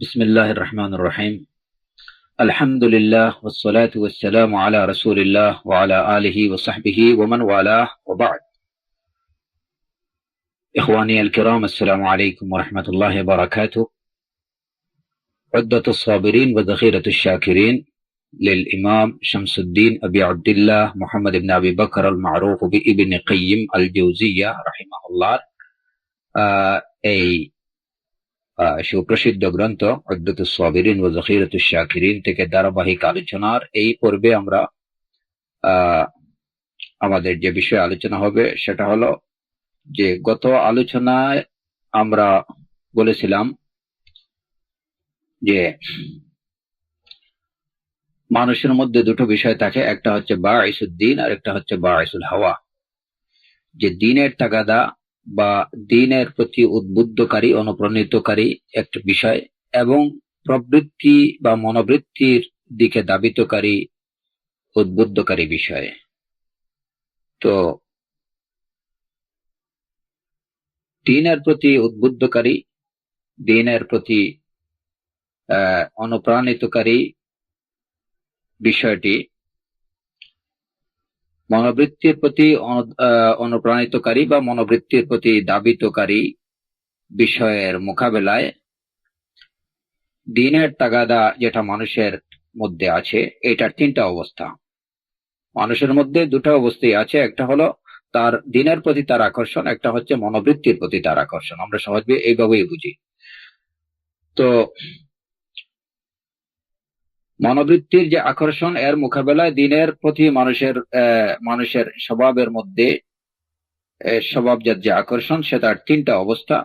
بسم الله الرحمن الرحيم. الحمد لله والصلاة والسلام على رسول الله وعلى آله وصحبه ومن والاه وبعد. إخواني الكرام، السلام عليكم ورحمة الله وبركاته. عدة الصابرين وذخيرة الشاكرين للإمام شمس الدين أبي عبد الله محمد بن أبي بكر المعروف بابن قيم الجوزية رحمه الله এই সুপ্রসিদ্ধ গ্রন্থ উদ্দতুস সাবিরিন ওয়া যাখিরাতুশ শাকিরিন থেকে ধারাবাহিক আলোচনার এই পর্বে আমরা আমাদের যে বিষয়ে আলোচনা হবে সেটা হলো যে গত আলোচনায় আমরা বলেছিলাম যে মানুষের মধ্যে দুটো বিষয় থাকে, একটা হচ্ছে বাঈসুদ্দিন আর একটা হচ্ছে বাঈসুল হাওয়া। যে দিনের তাগাদা বা দিনের প্রতি উদ্বুদ্ধকারী অনুপ্রাণিতকারী একটা বিষয় এবং প্রবৃত্তি বা মনোবৃত্তির দিকে দাবিতকারী উদ্বুদ্ধকারী বিষয়। তো দিনের প্রতি উদ্বুদ্ধকারী, দিনের প্রতি অনুপ্রাণিতকারী বিষয়টি মনোবৃত্তির প্রতি অনুপ্রাণিতকারী বা মনোবৃত্তির প্রতি দাবিতকারী বিষয়ের মোকাবেলায় দিনের তাগাদা যেটা মানুষের মধ্যে আছে, এটার তিনটা অবস্থা। মানুষের মধ্যে দুটো অবস্থাই আছে, একটা হলো তার দিনের প্রতি তার আকর্ষণ, একটা হচ্ছে মনোবৃত্তির প্রতি তার আকর্ষণ। আমরা সহজে এইভাবেই বুঝি। তো মনোবৃত্তির যে আকর্ষণ, এর মোকাবেলায় দিনের প্রতি মানুষের স্বভাবের মধ্যে স্বভাবজাত যে আকর্ষণ, সেটার তিনটা অবস্থা।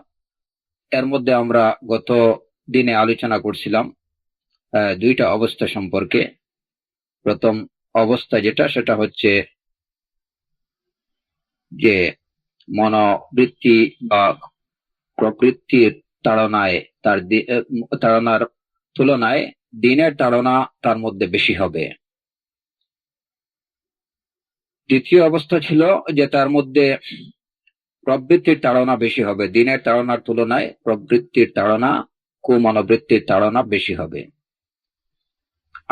এর মধ্যে আমরা গত দিনে আলোচনা করছিলাম দুইটা অবস্থা সম্পর্কে। প্রথম অবস্থা যেটা, সেটা হচ্ছে যে মনোবৃত্তি বা প্রবৃত্তির তাড়নার তুলনায় দিনের তাড়না তার মধ্যে বেশি হবে। দ্বিতীয় অবস্থা ছিল যে তার মধ্যে প্রবৃত্তির তাড়না বেশি হবে, দিনের তাড়নার তুলনায় প্রবৃত্তির তাড়না, কুমনোবৃত্তির তাড়না বেশি হবে।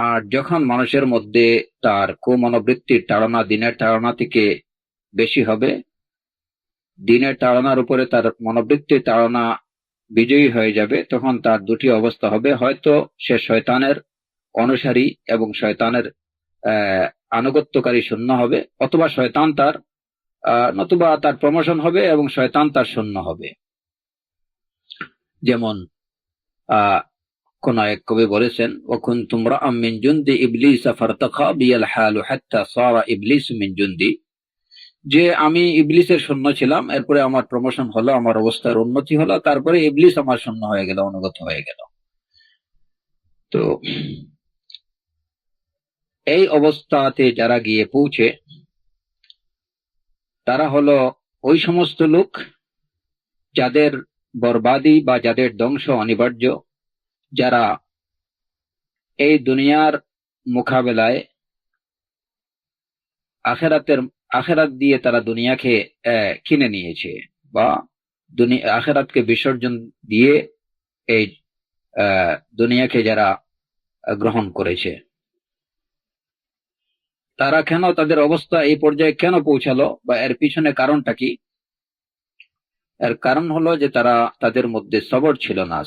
আর যখন মানুষের মধ্যে তার কুমনোবৃত্তির তাড়না দিনের তাড়না থেকে বেশি হবে, দিনের তাড়নার উপরে তার মনোবৃত্তির তাড়না বিজয়ী হয়ে যাবে, তখন তার দুটি অবস্থা হবে। হয়তো সে শয়তানের অনুসারী এবং শয়তানের আনুগত্যকারী শূন্য হবে, অথবা শয়তান তার নতুবা তার প্রমোশন হবে এবং শয়তান তার শূন্য হবে। যেমন কোন এক কবি বলেছেন, ওয়াকুনতুম রা'আম মিন জুনদি ইবলিস ফারতাখা বিয়াল হালু হাত্তা সারা ইবলিস মিন জুনদি, যে আমি ইবলিসের শূন্য ছিলাম, এরপরে আমার প্রমোশন হলো, আমার অবস্থার উন্নতি হলো, তারপরে ইবলিস আমার শূন্য হয়ে গেল, অনুগত হয়ে গেল। তো এই অবস্থাতে যারা গিয়ে পৌঁছে, তারা হলো ওই সমস্ত লোক যাদের বরবাদি বা যাদের ধ্বংস অনিবার্য, যারা এই দুনিয়ার মোকাবেলায় আখেরাত দিয়ে তারা দুনিয়াকে কিনে নিয়েছে, বা আখেরাতকে বিসর্জন দিয়ে এই দুনিয়াকে যারা গ্রহণ করেছে। তারা কেন, তাদের অবস্থা এই পর্যায়ে কেন পৌঁছালো, বা এর পিছনে কারণটা কি? এর কারণ হলো যে তাদের মধ্যে সবর ছিল না।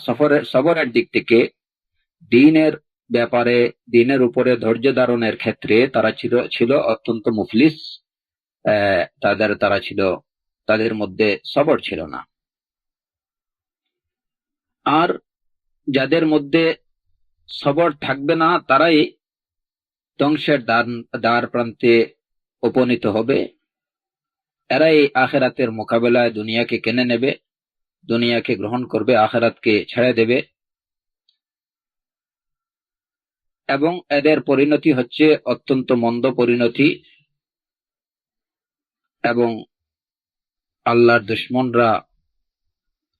সবরের দিক থেকে, দিনের ব্যাপারে, দিনের উপরে ধৈর্য ধারণের ক্ষেত্রে তারা ছিল অত্যন্ত মুফলিস। তাদের মধ্যে সবর ছিল না। আর যাদের মধ্যে সবর থাকবে না, তারাই ধ্বংসের দ্বার প্রান্তে উপনীত হবে। এরাই আখেরাতের মোকাবেলায় দুনিয়াকে কেনে নেবে, দুনিয়াকে গ্রহণ করবে, আখেরাতকে ছেড়ে দেবে। এবং এদের পরিণতি হচ্ছে অত্যন্ত মন্দ পরিণতি। এবং আল্লাহর দুশমনরা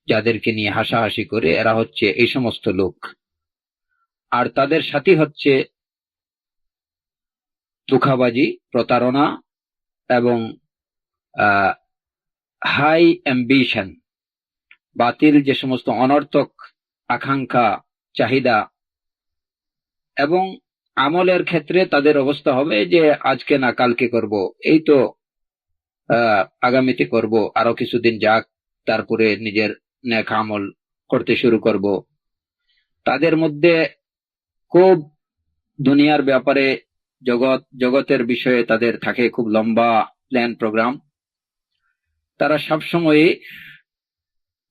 যাদেরকে নিয়ে হাসাহাসি করে, এরা হচ্ছে এই সমস্ত লোক। আর তাদের সাথী হচ্ছে ধোঁকাবাজি, প্রতারণা এবং হাই অ্যাম্বিশন, বাতিল যে সমস্ত অনর্থক আকাঙ্ক্ষা চাহিদা এবং আমলের ক্ষেত্রে তাদের অবস্থা হবে যে আজকে না কালকে করব, এই তো আগামীতে করব, আরো কিছুদিন যাক, তারপরে নিজের নেক আমল করতে শুরু করব। তাদের মধ্যে খুব দুনিয়ার ব্যাপারে, জগতের বিষয়ে তাদের থাকে খুব লম্বা প্ল্যান প্রোগ্রাম। তারা সবসময়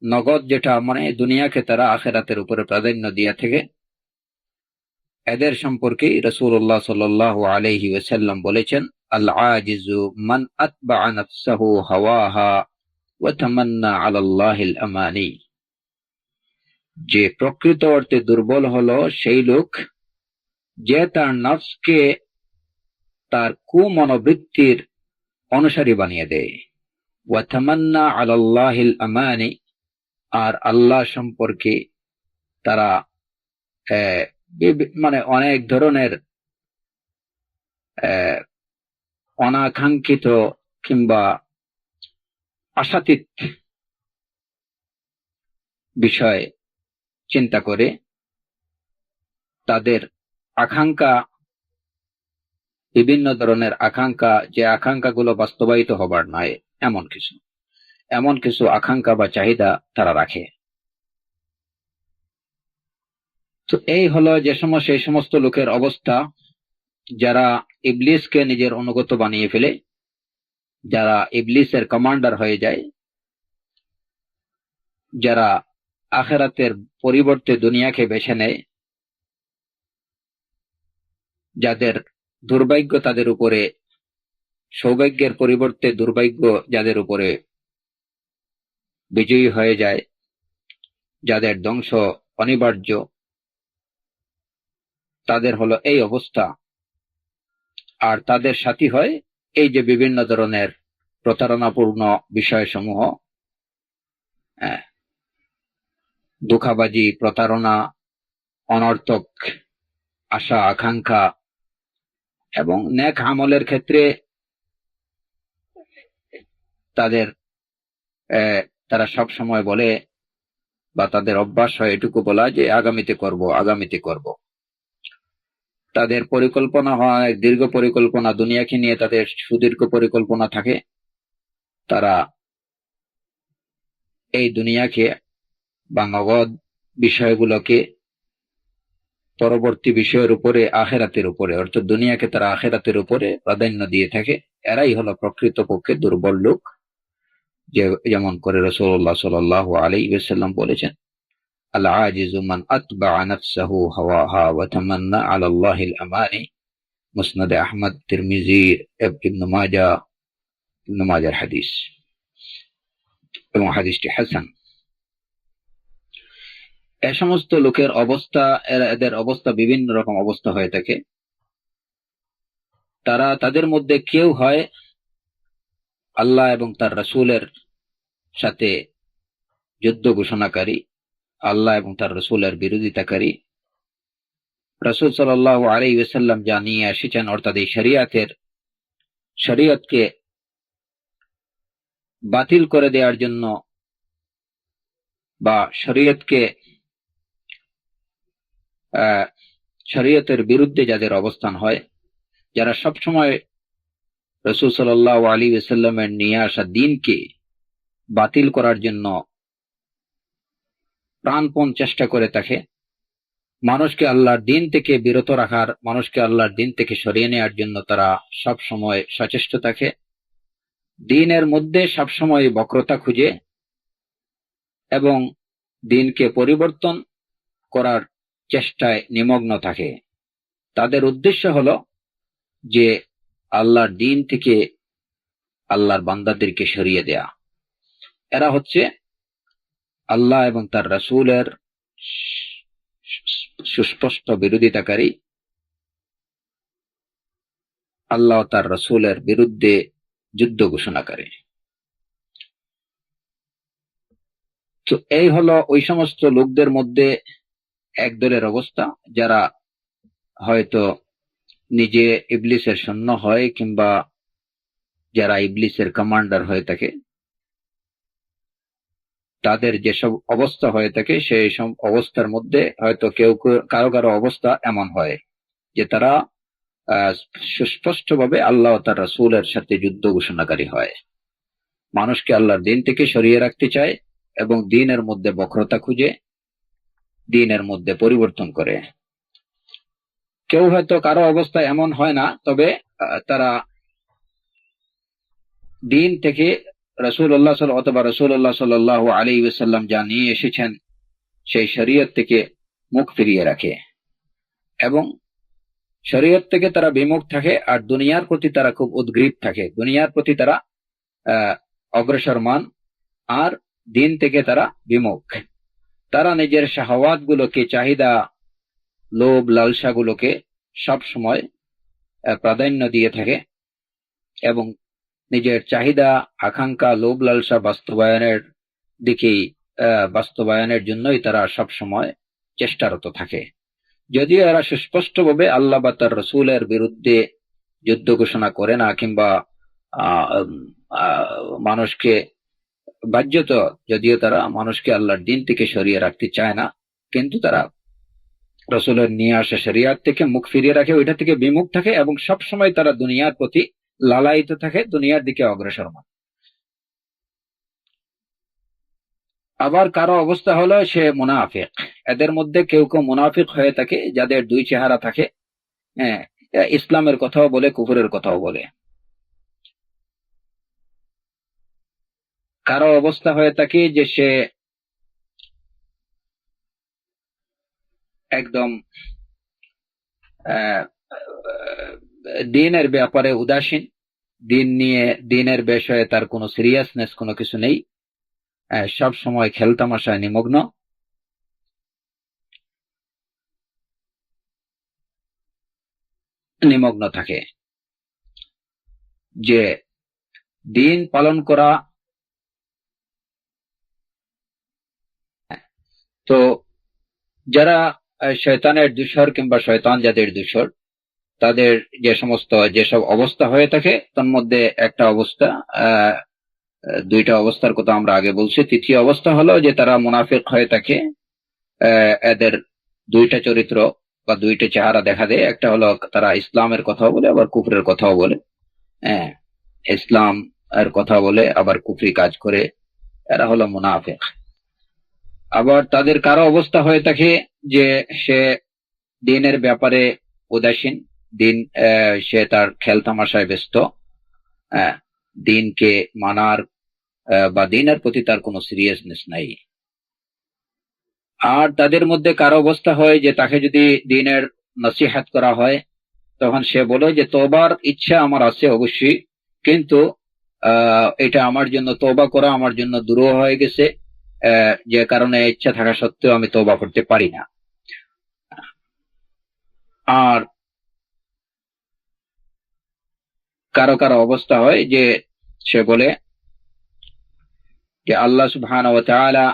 নগদ যেটা মানে দুনিয়াকে তারা আখেরাতের উপরে প্রাধান্য দিয়ে থাকে। এদের সম্পর্কে রাসূলুল্লাহ সাল্লাল্লাহু আলাইহি ওয়াসাল্লাম বলেছেন, আল আজিজু মান আতবা নাফসাহু হাওয়াহা ওয়া তামান্না আলাল্লাহিল আমানি। যে প্রকৃত অর্থে দুর্বল হলো সেই লোক যে তার নফসকে তার কুমনোবৃত্তির অনুসারী বানিয়ে দেয়। ওয়া তামান্না আলাল্লাহিল আমানি, আর আল্লাহ সম্পর্কে তারা মানে অনেক ধরনের অনাকাঙ্ক্ষিত কিংবা আশাতীত বিষয় চিন্তা করে তাদের আকাঙ্ক্ষা, বিভিন্ন ধরনের আকাঙ্ক্ষা, যে আকাঙ্ক্ষাগুলো বাস্তবায়িত হবার নয় এমন কিছু আকাঙ্ক্ষা বা চাহিদা তারা রাখে। তো এই হলো সেই সমস্ত লোকের অবস্থা যারা ইবলিসকে নিজের অনুগত বানিয়ে ফেলে, যারা ইবলিসের কমান্ডার হয়ে যায়, যারা আখেরাতের পরিবর্তে দুনিয়াকে বেছে নেয়, যাদের দুর্ভাগ্য তাদের উপরে, সৌভাগ্যের পরিবর্তে দুর্ভাগ্য যাদের উপরে বিজয়ী হয়ে যায়, যাদের ধ্বংস অনিবার্য, তাদের হলো এই অবস্থা। আর তাদের সাথী হয় এই যে বিভিন্ন ধরনের প্রতারণাপূর্ণ বিষয়সমূহ, ধোঁকাবাজি, প্রতারণা, অনর্থক আশা আকাঙ্ক্ষা, এবং নেক আমলের ক্ষেত্রে তারা সব সময় বলে বা তাদের অভ্যাস হয় এটুকু বলা যে আগামীতে করব। তাদের পরিকল্পনা হয় দীর্ঘ পরিকল্পনা, দুনিয়াকে নিয়ে তাদের সুদীর্ঘ পরিকল্পনা থাকে। তারা এই দুনিয়াকে বা নগদ বিষয়গুলোকে পরবর্তী বিষয়ের উপরে, আখেরাতের উপরে, অর্থাৎ দুনিয়াকে তারা আখেরাতের উপরে প্রাধান্য দিয়ে থাকে। এরাই হলো প্রকৃতপক্ষে দুর্বল লোক, যেমন করে রাসূলুল্লাহ সাল্লাল্লাহু আলাইহি ওয়াসাল্লাম বলেছেন, আল আজিজু মান আতবা নাফসাহু হাওয়াহা ওয়া তামান্না আলাল্লাহিল আমানি। মুসনাদ আহমদ, তিরমিজি, ইবনে মাজার হাদিস, এবং হাদিসটি হাসান। এ সমস্ত লোকের অবস্থা, এদের অবস্থা বিভিন্ন রকম অবস্থা হয়ে থাকে। তাদের মধ্যে কেউ হয় আল্লাহ এবং তার রাসূলের সাথে যুদ্ধ ঘোষণাকারী, আল্লাহ এবং তার রাসূলের বিরোধিতাকারী। রাসূল সাল্লাল্লাহু আলাইহি ওয়াসাল্লাম যা নিয়ে এসেছেন, অর্থাৎ এই শরীয়তকে বাতিল করে দেওয়ার জন্য বা শরীয়তের বিরুদ্ধে যাদের অবস্থান হয়, যারা সবসময় রাসূল সাল্লাল্লাহু আলাইহি ওয়াসাল্লামের নিয়ে আসা দ্বীনকে বাতিল করার জন্য প্রাণপণ চেষ্টা করে থাকে, মানুষকে আল্লাহর দ্বীন থেকে বিরত রাখার, মানুষকে আল্লাহর দ্বীন থেকে সরিয়ে নেওয়ার জন্য তারা সব সময় সচেষ্ট থাকে। দ্বীনের মধ্যে সবসময় বক্রতা খুঁজে এবং দ্বীনকে পরিবর্তন করার চেষ্টায় নিমগ্ন থাকে। তাদের উদ্দেশ্য হলো যে আল্লাহর দ্বীন থেকে আল্লাহর বান্দাদেরকে সরিয়ে দেয়া। এরা হচ্ছে আল্লাহ এবং তার রাসূলের সুস্পষ্ট বিরোধিতাকারী, আল্লাহ তার রাসূলের বিরুদ্ধে যুদ্ধ ঘোষণাকারী। তো এই হলো ওই সমস্ত লোকদের মধ্যে এক দলের অবস্থা, যারা হয়তো নিজে ইবলিসের সৈন্য হয় কিংবা যারা ইবলিসের কমান্ডার হয়ে থাকে। তাদের যেসব অবস্থা হয়ে থাকে সেই সব অবস্থার মধ্যে হয়তো কারো কারো অবস্থা এমন হয় যে তারা সুস্পষ্টভাবে আল্লাহ ও তার রাসূলের সাথে যুদ্ধ ঘোষণাকারী হয়, মানুষকে আল্লাহর দিন থেকে সরিয়ে রাখতে চায় এবং দিনের মধ্যে বক্রতা খুঁজে দিনের মধ্যে পরিবর্তন করে। কেউ হয়তো কারো অবস্থা এমন হয় না, তবে তারা দিন থেকে রাসূলুল্লাহ অথবা রাসূলুল্লাহ সাল্লাল্লাহু আলাইহি ওয়াসাল্লাম যা নিয়ে এসেছেন সেই শরীয়ত থেকে মুখ ফিরিয়ে রাখে এবং শরীয়ত থেকে তারা বিমুখ থাকে, আর দুনিয়ার প্রতি তারা খুব উদ্গ্রীব থাকে, দুনিয়ার প্রতি তারা অগ্রসরমান, আর দিন থেকে তারা বিমুখ। তারা নিজের শাহওয়াত গুলোকে, চাহিদা, লোভ, লালসা গুলোকে সব সময় প্রাধান্য দিয়ে থাকে এবং নিজের চাহিদা, আকাঙ্ক্ষা, লোভ, লালসা বাস্তবায়নের জন্যই তারা সব সময় চেষ্টারত থাকে। যদিও এরা সুস্পষ্টভাবে আল্লাহ বা তার রাসূলের বিরুদ্ধে যুদ্ধ ঘোষণা করে না, কিংবা মানুষকে বাহ্যত যদিও তারা মানুষকে আল্লাহর দিন থেকে সরিয়ে রাখতে চায় না, কিন্তু তারা রাসূলের নিয়ে আসা শরিয়াত থেকে মুখ ফিরিয়ে রাখে, ওইটা থেকে বিমুখ থাকে এবং সব সময় তারা দুনিয়ার প্রতি লালায়িত থাকে, দুনিয়ার দিকে অগ্রসর হয়। আবার কারো অবস্থা হলো সে মুনাফিক। এদের মধ্যে কেউ কেউ মুনাফিক হয়ে থাকে যাদের দুই চেহারা থাকে, হ্যাঁ, ইসলামের কথাও বলে, কুফরের কথাও বলে। কারো অবস্থা হয়ে থাকে যে সে একদম দিনের ব্যাপারে উদাসীন, দিনের বিষয়ে তার কোনো সিরিয়াসনেস, কোনো কিছু নেই, সব সময় খেলতামাশায় নিমগ্ন থাকে। যে দিন পালন করা, তো যারা শয়তানের দূষর কিংবা শয়তান যাদের দূষর, তাদের যেসব অবস্থা হয়ে থাকে তার মধ্যে একটা অবস্থা, দুইটা অবস্থার কথা আমরা আগে বলছি। তৃতীয় অবস্থা হলো যে তারা মুনাফিক হয়ে থাকে। এদের দুইটা চরিত্র বা দুইটা চেহারা দেখা দেয়। একটা হলো তারা ইসলামের কথাও বলে আবার কুফরের কথাও বলে, হ্যাঁ, ইসলাম এর কথা বলে আবার কুফরি কাজ করে, এরা হলো মুনাফিক। আবার তাদের কারো অবস্থা হয়ে থাকে যে সে দিনের ব্যাপারে উদাসীন, সে তার খেলতামাশায় ব্যস্ত, দিনকে মানার বা দিনের প্রতি তার কোনো সিরিয়াসনেস নাই। আর তাদের মধ্যে কারো অবস্থা হয় যে তাকে যদি দিনের নসিহত করা হয় তখন সে বলে যে তওবার ইচ্ছা আমার আছে অবশ্যই, কিন্তু এটা আমার জন্য, তওবা করা আমার জন্য দুরূহ হয়ে গেছে, যে কারণে ইচ্ছা থাকা সত্ত্বেও আমি তওবা করতে পারি না। আর কারো কারো অবস্থা হয় যে সে বলে যে আল্লাহ সুবহানাহু ওয়া তাআলা,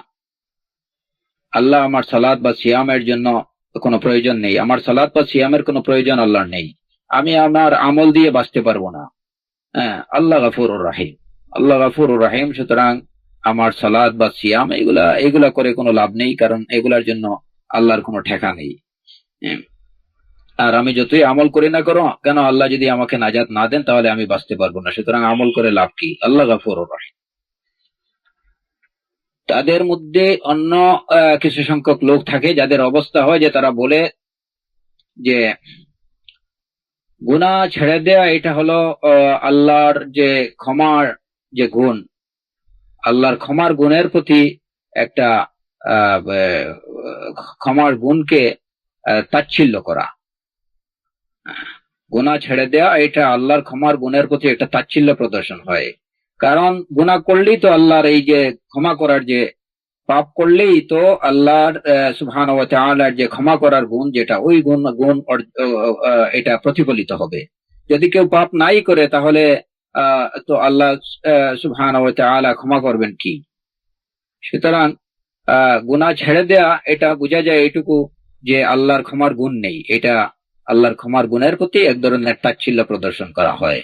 আল্লাহ আমার সালাত বা সিয়ামের জন্য কোনো প্রয়োজন নেই, আমার সালাত বা সিয়ামের কোনো প্রয়োজন আল্লাহর নেই, আমি আমার আমল দিয়ে বাঁচতে পারবো না। হ্যাঁ, আল্লাহ গফুরুর রাহিম, আল্লাহ গফুরুর রাহিম, সুতরাং আমার সালাত বা সিয়াম এগুলা করে কোনো লাভ নেই, কারণ এগুলার জন্য আল্লাহর কোনো ঠেকা নেই। আর আমি যতই আমল করি না কেন, আল্লাহ যদি আমাকে নাজাত না দেন তাহলে আমি বাঁচতে পারবো না, সুতরাং আমল করে লাভ কি? আল্লাহ গফুরুর রাহিম। তাদের মধ্যে অন্য কিছু সংখ্যক লোক থাকে যাদের অবস্থা হয় যে তারা বলে যে গুনাহ ছেড়ে দেয়া এটা হলো আল্লাহর যে ক্ষমার যে গুণ, আল্লাহর ক্ষমার গুণের প্রতি একটা ক্ষমার গুণকে তাচ্ছিল্য করা। গুনাহ ছেড়ে দেয়া এটা আল্লাহর ক্ষমার গুণের প্রতি একটা তাচ্ছিল্য প্রদর্শন হয়, কারণ গুনাহ করলেই তো আল্লাহর এই যে ক্ষমা করার, যে পাপ করলেই তো আল্লাহর সুবহানাহু ওয়া তাআলার যে ক্ষমা করার গুণ, যেটা ওই গুণ এটা প্রতিফলিত হবে। যদি কেউ পাপ নাই করে তাহলে তো আল্লাহ সুবহানাহু ওয়া তাআলা ক্ষমা করবেন কি? সুতরাং গুনাহ ছেড়ে দেয়া এটা বোঝা যায় এটুকু যে আল্লাহর ক্ষমার গুণ নেই, এটা আল্লাহর ক্ষমার গুণের প্রতি এক ধরনের তাচ্ছিল্য প্রদর্শন করা হয়।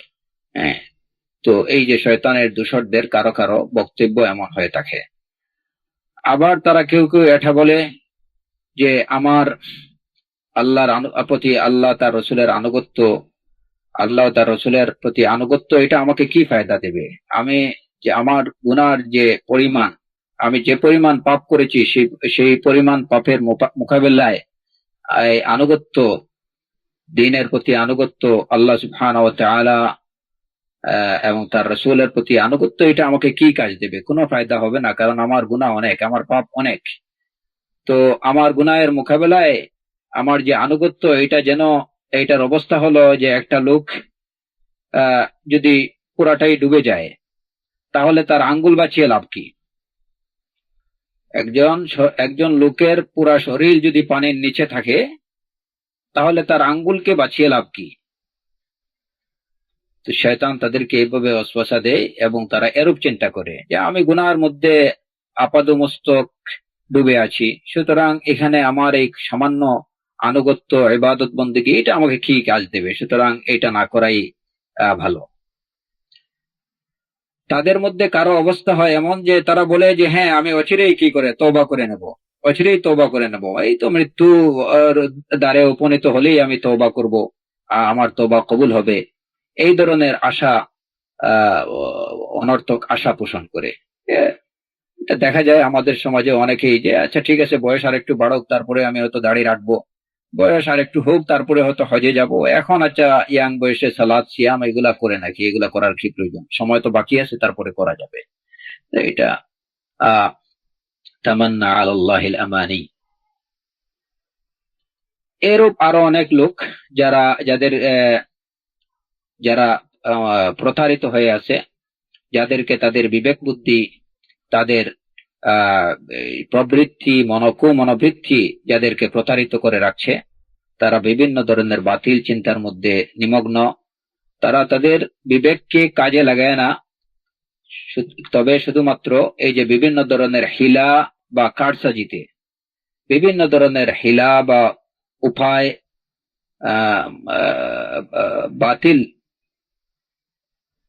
হ্যাঁ, তো এই যে শয়তানের দূষরদের কারো কারো বক্তব্য এমন হয়ে থাকে। আবার তারা কেউ কেউ এটা বলে যে আমার আল্লাহর প্রতি আল্লাহ তার রসুলের আনুগত্য, আল্লাহ তার রসুলের প্রতি আনুগত্য এটা আমাকে কি ফায়দা দেবে? আমি যে আমার গুনার যে পরিমাণ, আমি যে পরিমাণ পাপ করেছি সেই পরিমাণ পাপের মোকাবেলায় এই আনুগত্য, দ্বীনের প্রতি আনুগত্য, আল্লাহ সুবহানাহু ওয়া তাআলা এবং তার রসুলের প্রতি আনুগত্য এটা আমাকে কি কাজ দেবে? কোনো ফায়দা হবে না, কারণ আমার গুনাহ অনেক, আমার পাপ অনেক। তো আমার গুনাহের মোকাবেলায় আমার যে আনুগত্য, এটা যেন, এইটার অবস্থা হলো যে একটা লোক যদি পুরাটাই ডুবে যায় তাহলে তার আঙ্গুল বাঁচিয়ে লাভ কি? একজন লোকের পুরা শরীর যদি পানির নিচে থাকে তাহলে তার আঙ্গুলকে বাঁচিয়ে লাভ কি? তো শয়তান তাদেরকে এইভাবে ওয়াসওয়াসা দেয় এবং তারা এরূপ চিন্তা করে যে আমি গুনাহের মধ্যে আপাদমস্তক ডুবে আছি, সুতরাং এখানে আমার এই সামান্য আনুগত্য, ইবাদত বন্দেগী এটা আমাকে কি কাজ দেবে, সুতরাং এটা না করাই ভালো। তাদের মধ্যে কারো অবস্থা হয় এমন যে তারা বলে যে হ্যাঁ আমি অচিরেই কি করে তওবা করে নেব, অচিরেই তওবা করে নেব, এই তো মৃত্যু দ্বারে উপনীত হলেই আমি তওবা করব, আমার তওবা কবুল হবে, এই ধরনের আশা, অনর্থক আশা পোষণ করে। এটা দেখা যায় আমাদের সমাজে অনেকেই যে আচ্ছা ঠিক আছে বয়স আর একটু বাড়ুক তারপরে আমি হয়তো দাড়ি রাখবো, বয়স আর একটু হোক তারপরে হয়তো হজে যাব, এখন আচ্ছা ইয়াং বয়সে সালাত সিয়াম এগুলা করে নাকি, এগুলা করার কি প্রয়োজন, সময় তো বাকি আছে তারপরে করা যাবে। এটা তামান্না আলাল্লাহিল আমানি। এরূপ আরো অনেক লোক যারা প্রতারিত হয়ে আছে, যাদেরকে তাদের বিবেক বুদ্ধি, তাদের প্রবৃত্তি, মনোবৃত্তি যাদেরকে প্রতারিত করে রাখছে, তারা বিভিন্ন ধরনের বাতিল চিন্তার মধ্যে নিমগ্ন। তারা তাদের বিবেককে কাজে লাগায় না, তবে শুধুমাত্র এই যে বিভিন্ন ধরনের হিলা বা কারসাজিতে, বিভিন্ন ধরনের হিলা বা উপায়, বাতিল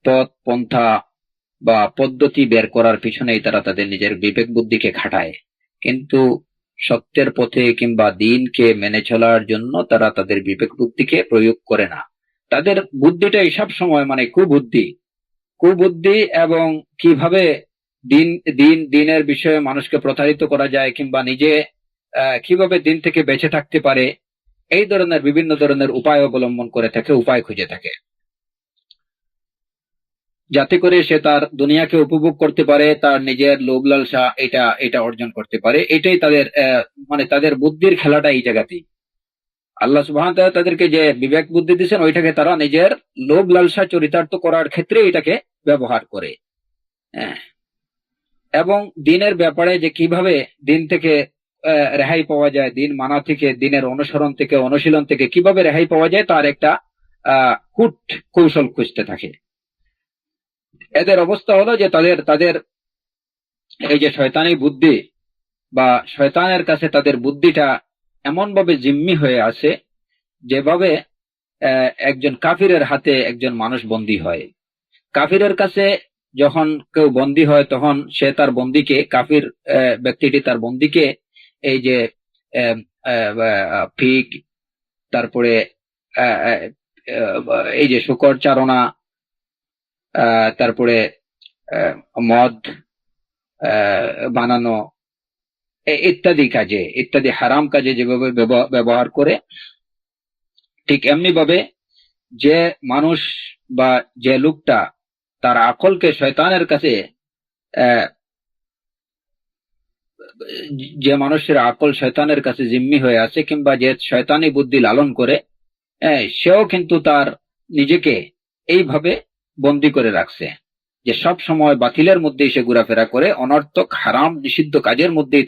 পথ পন্থা বা পদ্ধতি বের করার পিছনেই তারা তাদের নিজের বিবেক বুদ্ধিকে খাটায়, কিন্তু সত্যের পথে কিংবা দ্বীনকে মেনে চলার জন্য তারা তাদের বিবেক বুদ্ধিকে প্রয়োগ করে না। তাদের বুদ্ধিটাই সব সময় মানে কুবুদ্ধি এবং কিভাবে দ্বীনের বিষয়ে মানুষকে প্রতারিত করা যায় কিংবা নিজে কিভাবে দ্বীন থেকে বেঁচে থাকতে পারে, এই ধরনের বিভিন্ন ধরনের উপায় অবলম্বন করে থাকে, উপায় খুঁজে থাকে, যাতে করে সে তার দুনিয়াকে উপভোগ করতে পারে, তার নিজের লোভ লালসা এটা অর্জন করতে পারে। এটাই তাদের মানে তাদের বুদ্ধির খেলাটা এই জায়গাতেই। আল্লাহ সুবহানাহু ওয়া তাআলা তাদেরকে যে বিবেক বুদ্ধি দিয়েছেন ওইটাকে তারা নিজের লোভ লালসা চরিতার্থ করার ক্ষেত্রে এটাকে ব্যবহার করে। এবং দ্বীনের ব্যাপারে যে কিভাবে দ্বীন থেকে রেহাই পাওয়া যায়, দ্বীন মানা থেকে, দ্বীনের অনুসরণ থেকে, অনুশীলন থেকে কিভাবে রেহাই পাওয়া যায় তার একটা কূট কৌশল খুঁজতে থাকে। এদের অবস্থা হলো যে তাদের এই যে শয়তানি বুদ্ধি বা শয়তানের কাছে তাদের বুদ্ধিটা এমন ভাবে জিম্মি হয়ে আছে যেভাবে একজন কাফিরের হাতে একজন মানুষ বন্দী হয়। কাফিরের কাছে যখন কেউ বন্দী হয় তখন সে তার বন্দীকে, কাফির ব্যক্তিটি তার বন্দীকে এই যে ফিক, তারপরে এই যে শুকর চারণা, তারপরে মদ বানানো ইত্যাদি হারাম কাজে যেভাবে ব্যবহার করে, ঠিক এমনি ভাবে যে মানুষ বা যে লোকটা তার আকলকে শয়তানের কাছে, যে মানুষের আকল শয়তানের কাছে জিম্মি হয়ে আছে কিংবা যে শয়তানি বুদ্ধি লালন করে, সেও কিন্তু তার নিজেকে এইভাবে বন্দী করে রাখছে যে সব সময় বাতিলের মধ্যেই সে ঘোরাফেরা করে, অনর্থক হারাম নিষিদ্ধ কাজের মধ্যেই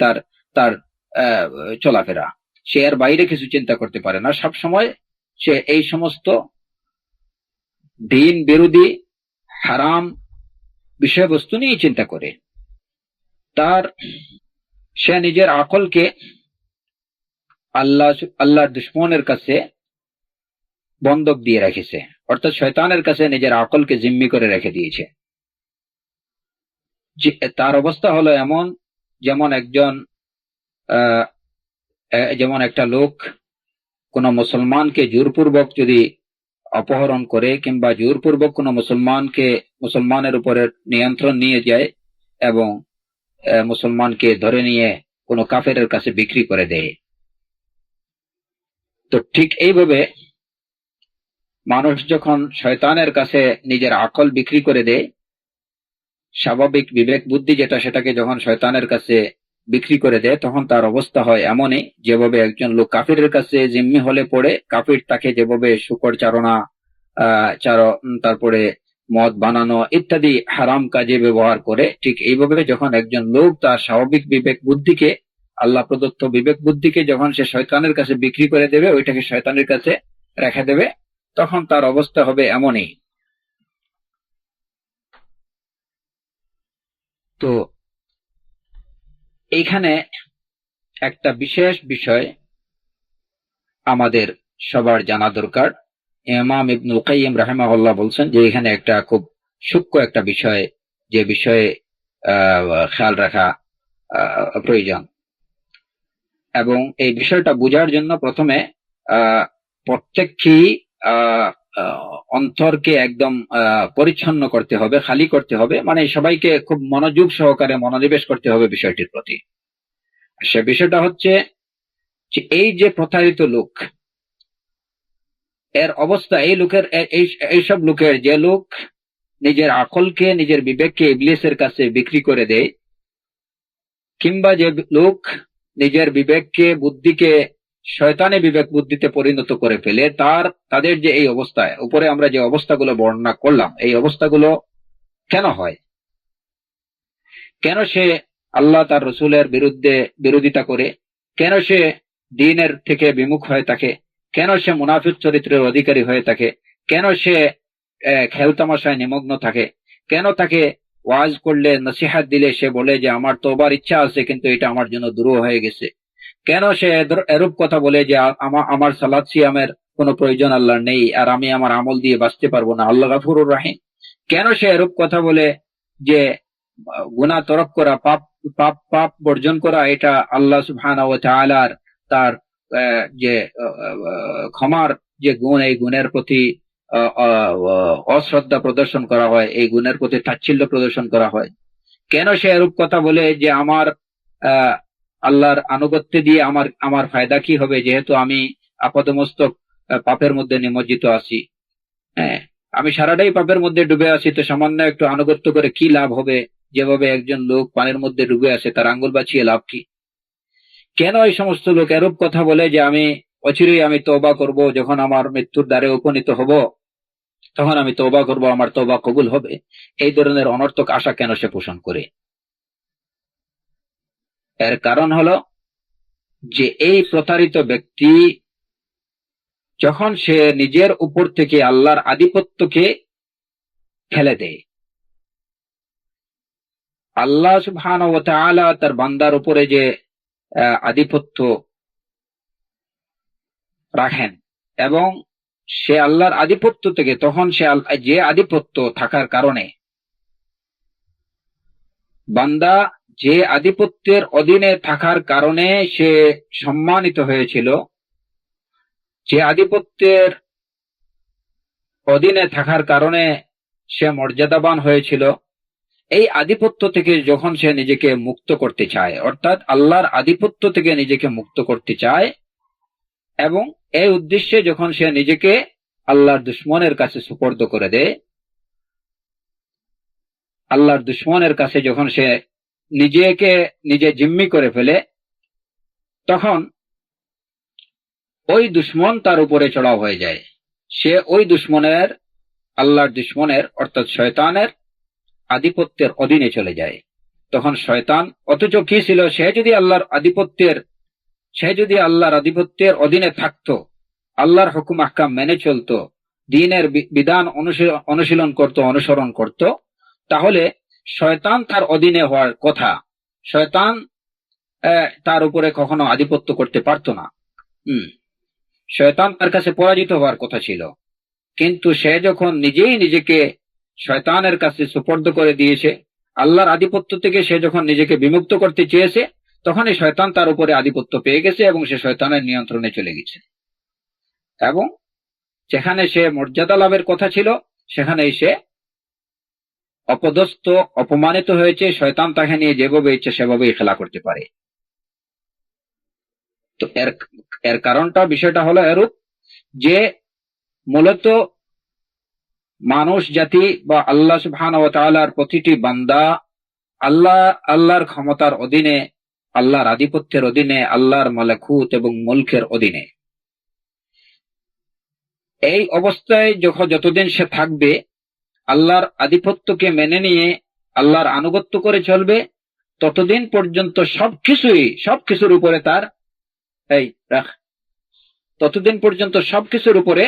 তার চলাফেরা, সে এর বাইরে কিছু চিন্তা করতে পারে না। সব সময় সে এই সমস্ত দ্বীন বিরোধী হারাম বিষয়বস্তু নিয়ে চিন্তা করে। সে নিজের আকলকে আল্লাহর দুশমনের কাছে বন্ধক দিয়ে রেখেছে, অর্থাৎ শয়তানের কাছে নিজের আকলকে জিম্মি করে রেখে দিয়েছে। তার অবস্থা হলো এমন যেমন যেমন একটা লোক কোন মুসলমানকে জোরপূর্বক যদি অপহরণ করে কিংবা জোরপূর্বক কোন মুসলমানের উপরে নিয়ন্ত্রণ নিয়ে যায় এবং মুসলমানকে ধরে নিয়ে কোনো কাফেরের কাছে বিক্রি করে দেয়, তো ঠিক এইভাবে মানুষ যখন শয়তানের কাছে নিজের আকল বিক্রি করে দেয়, স্বাভাবিক বিবেক বুদ্ধি যেটা সেটাকে যখন শয়তানের কাছে বিক্রি করে দেয়, তখন তার অবস্থা হয় এমনই যেভাবে একজন লোক কাফিরের কাছে জিম্মি হলে পড়ে কাফির তাকে যেভাবে শুকর চারণা তারপরে মদ বানানো ইত্যাদি হারাম কাজে ব্যবহার করে, ঠিক এইভাবে যখন একজন লোক তার স্বাভাবিক বিবেক বুদ্ধিকে, আল্লাহ প্রদত্ত বিবেক বুদ্ধিকে যখন সে শয়তানের কাছে বিক্রি করে দেবে, ওইটাকে শয়তানের কাছে রেখে দেবে, তখন তার অবস্থা হবে এমনই। তো এইখানে একটা বিশেষ বিষয় আমাদের সবার জানা দরকার। ইমাম ইবনুল কাইয়িম রাহিমাহুল্লাহ বলছেন যে এখানে একটা খুব সূক্ষ্ম একটা বিষয়, যে বিষয়ে খেয়াল রাখা প্রয়োজন, এবং এই বিষয়টা বোঝার জন্য প্রথমে প্রত্যেককেই অন্তরকে একদম পরিচ্ছন্ন করতে হবে, খালি করতে হবে, মানে সবাইকে খুব মনোযোগ সহকারে মনোনিবেশ করতে হবে বিষয়টির প্রতি। সে বিষয়টা হচ্ছে যে এই যে প্রতারিত লোক, এর অবস্থা, এইসব লোকের, যে লোক নিজের আকলকে, নিজের বিবেককে ইবলিসের কাছে বিক্রি করে দেয়, কিংবা যে লোক নিজের বিবেককে, বুদ্ধিকে শয়তানে বিবেক বুদ্ধিতে পরিণত করে ফেলে, তাদের যে এই অবস্থায়, উপরে আমরা যে অবস্থাগুলো বর্ণনা করলাম, এই অবস্থাগুলো কেন হয়? কেন সে আল্লাহ তার রসুলের বিরোধিতা করে? কেন সে দ্বীনের থেকে বিমুখ হয়ে থাকে? কেন সে মুনাফিক চরিত্রের অধিকারী হয়ে থাকে? কেন সে খেলতামাশায় নিমগ্ন থাকে? কেন তাকে ওয়াজ করলে, নসিহাত দিলে সে বলে যে আমার তোবার ইচ্ছা আছে কিন্তু এটা আমার জন্য দুরূহ হয়ে গেছে? কেন সে এরূপ কথা বলে যে আমার সালাত সিয়ামের কোনো প্রয়োজন আল্লাহর নেই, আর আমি আমার আমল দিয়ে বাঁচতে পারবো না, আল্লাহ গফুরুর রহিম? কেন সে এরূপ কথা বলে যে গুনাহ তরক করা, পাপ পাপ পাপ বর্জন করা এটা আল্লাহ সুবহানাহু ওয়া তাআলার তার যে ক্ষমার যে গুণ, এই গুণের প্রতি অশ্রদ্ধা প্রদর্শন করা হয়, এই গুণের প্রতি তাচ্ছিল্য প্রদর্শন করা হয়? কেন সে এরূপ কথা বলে যে আমার আল্লাহর আনুগত্য দিয়ে আমার ফায়দা কি হবে, যেহেতু আমি আপাতমস্তক পাপের মধ্যে নিমজ্জিত আছি, হ্যাঁ, আমি সারাটাই পাপের মধ্যে ডুবে আছি, তো সামান্য একটু আনুগত্য করে কি লাভ হবে? যেভাবে একজন লোক পানির মধ্যে ডুবে আছে, তার আঙ্গুল বাঁচিয়ে লাভ কি? কেন এই সমস্ত লোক এরূপ কথা বলে যে আমি অচিরেই আমি তওবা করব, যখন আমার মৃত্যুর দ্বারে উপনীত হব তখন আমি তওবা করব, আমার তওবা কবুল হবে? এই ধরনের অনর্থক আশা কেন সে পোষণ করে? এর কারণ হলো যে এই প্রতারিত ব্যক্তি যখন সে নিজের উপর থেকে আল্লাহর আধিপত্যকে ফেলে দেয়, আল্লাহ সুবহানাহু ওয়া তাআলা তার বান্দার উপরে যে আধিপত্য রাখেন, এবং সে আল্লাহর আধিপত্য থেকে, তখন সে যে আধিপত্য থাকার কারণে বান্দা যে আধিপত্যের অধীনে থাকার কারণে সে সম্মানিত হয়েছিল, যে আধিপত্যের অধীনে থাকার কারণে সে মর্যাদাবান হয়েছিল, এই আধিপত্য থেকে যখন সে নিজেকে মুক্ত করতে চায়, অর্থাৎ আল্লাহর আধিপত্য থেকে নিজেকে মুক্ত করতে চায়, এবং এই উদ্দেশ্যে যখন সে নিজেকে আল্লাহর দুশমনের কাছে সুপর্দ করে দেয়, আল্লাহর দুশমনের কাছে যখন সে নিজে জিম্মি করে ফেলে, তখন ওই দুশমন তার উপরে চড়াও হয়ে যায়। সে ওই দুশমনের, আল্লাহর দুশমনের অর্থাৎ শয়তানের আধিপত্যের অধীনে চলে যায়। তখন শয়তান, অথচ কি ছিল, সে যদি আল্লাহর আধিপত্যের অধীনে থাকতো, আল্লাহর হুকুম আহকাম মেনে চলতো, দ্বীনের বিধান অনুশীলন করত, অনুসরণ করত, তাহলে শয়তান তার অধীনে হওয়ার কথা, শয়তান তার উপরে কখনো আধিপত্য করতে পারত না। শয়তান তার কাছে পরাজিত হওয়ার কথা ছিল, কিন্তু সে যখন নিজেই নিজেকে শয়তানের কাছে সুপর্দ করে দিয়েছে, আল্লাহর আধিপত্য থেকে সে যখন নিজেকে বিমুক্ত করতে চেয়েছে, তখনই শয়তান তার উপরে আধিপত্য পেয়ে গেছে এবং সে শয়তানের নিয়ন্ত্রণে চলে গেছে। এবং যেখানে সে মর্যাদা লাভের কথা ছিল, সেখানে সে অপদস্থ, অপমানিত হয়েছে। শয়তান তাকে নিয়ে যেভাবে ইচ্ছে সেভাবেই খেলা করতে পারে। তো এর কারণটা, বিষয়টা হলো এরূপ যে মূলত মানুষ জাতি বা আল্লাহ সুবহানাহু ওয়া তাআলার প্রতিটি বান্দা আল্লাহর ক্ষমতার অধীনে, আল্লাহর আধিপত্যের অধীনে, আল্লাহর মালাকুত এবং মুলকের অধীনে। এই অবস্থায় যতদিন সে থাকবে, আল্লাহর আধিপত্যকে মেনে নিয়ে আল্লাহর আনুগত্য করে চলবে, ততদিন পর্যন্ত সবকিছুর উপরে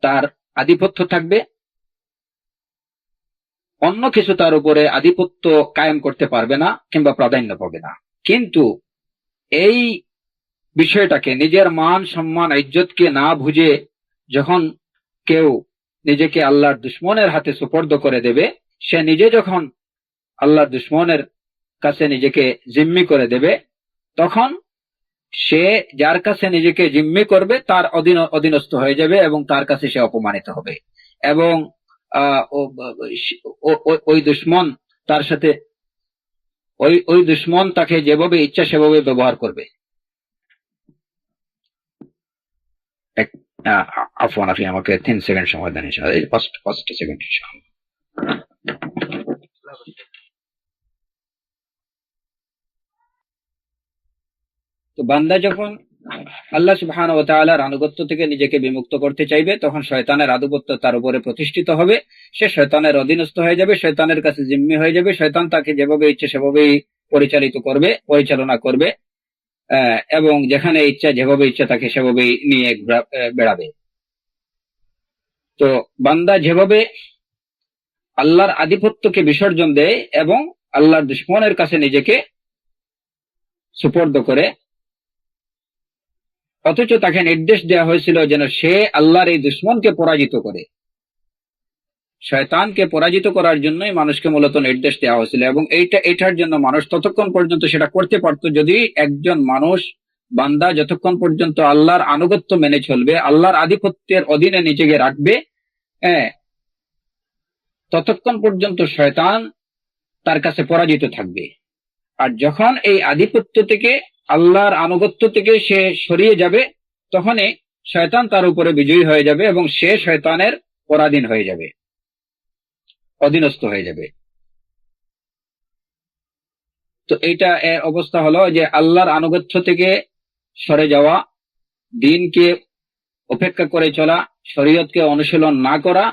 তার আধিপত্য থাকবে। অন্য কিছু তার উপরে আধিপত্য কায়েম করতে পারবে না কিংবা প্রাধান্য পাবে না। কিন্তু এই বিষয়টাকে, নিজের মান সম্মান ইজ্জতকে না বুঝে যখন কেউ নিজেকে আল্লাহর দুশমনের হাতে সুপর্দ করে দেবে, সে নিজে যখন আল্লাহর দুশমনের কাছে নিজেকে জিম্মি করে দেবে, তখন সে যার কাছে নিজেকে জিম্মি করবে তার অধীনস্থ হয়ে যাবে এবং তার কাছে সে অপমানিত হবে। এবং ওই দুশমন তার সাথে, ওই দুশমন তাকে যেভাবে ইচ্ছা সেভাবে ব্যবহার করবে। আফওয়ান, আপনি আমাকে 3 সেকেন্ড সময় দেন ইনশাআল্লাহ। 5 সেকেন্ড ইনশাআল্লাহ। তো বান্দা যখন আল্লাহ সুবহানাহু ওয়া তাআলার আনুগত্য থেকে নিজেকে বিমুক্ত করতে চাইবে, তখন শয়তানের আধিপত্য তার উপরে প্রতিষ্ঠিত হবে। সে শয়তানের অধীনস্থ হয়ে যাবে, শয়তানের কাছে জিম্মি হয়ে যাবে। শয়তান তাকে যেভাবে ইচ্ছে সেভাবেই পরিচালনা করবে এবং যেখানে ইচ্ছা যেভাবে ইচ্ছা তাকে সেভাবেই নিয়ে বেড়াবে। তো বান্দা যেভাবে আল্লাহর আধিপত্যকে বিসর্জন দেয় এবং আল্লাহর দুশমনের কাছে নিজেকে সুপর্দ করে, অথচ তাকে নির্দেশ দেওয়া হয়েছিল যেন সে আল্লাহর এই দুশমনকে পরাজিত করে। শয়তানকে পরাজিত করার জন্যই মানুষকে মূলত নির্দেশ দেওয়া হয়েছিল। এবং এইটার জন্য মানুষ ততক্ষণ পর্যন্ত সেটা করতে পারত যদি একজন মানুষ, বান্দা যতক্ষণ পর্যন্ত আল্লাহর আনুগত্য মেনে চলবে, আল্লাহর আধিপত্যের অধীনে নিজেকে রাখবে, ততক্ষণ পর্যন্ত শয়তান তার কাছে পরাজিত থাকবে। আর যখন এই আধিপত্য থেকে, আল্লাহর আনুগত্য থেকে সে সরিয়ে যাবে, তখনই শয়তান তার উপরে বিজয়ী হয়ে যাবে এবং সে শয়তানের পরাধীন হয়ে যাবে, অধীনস্থ হয়ে যাবে। তো এইটা অবস্থা হলো যে আল্লাহর আনুগত্য থেকে সরে যাওয়া, দ্বীনকে উপেক্ষা করে চলা, শরীয়তকে অনুশীলন না করা।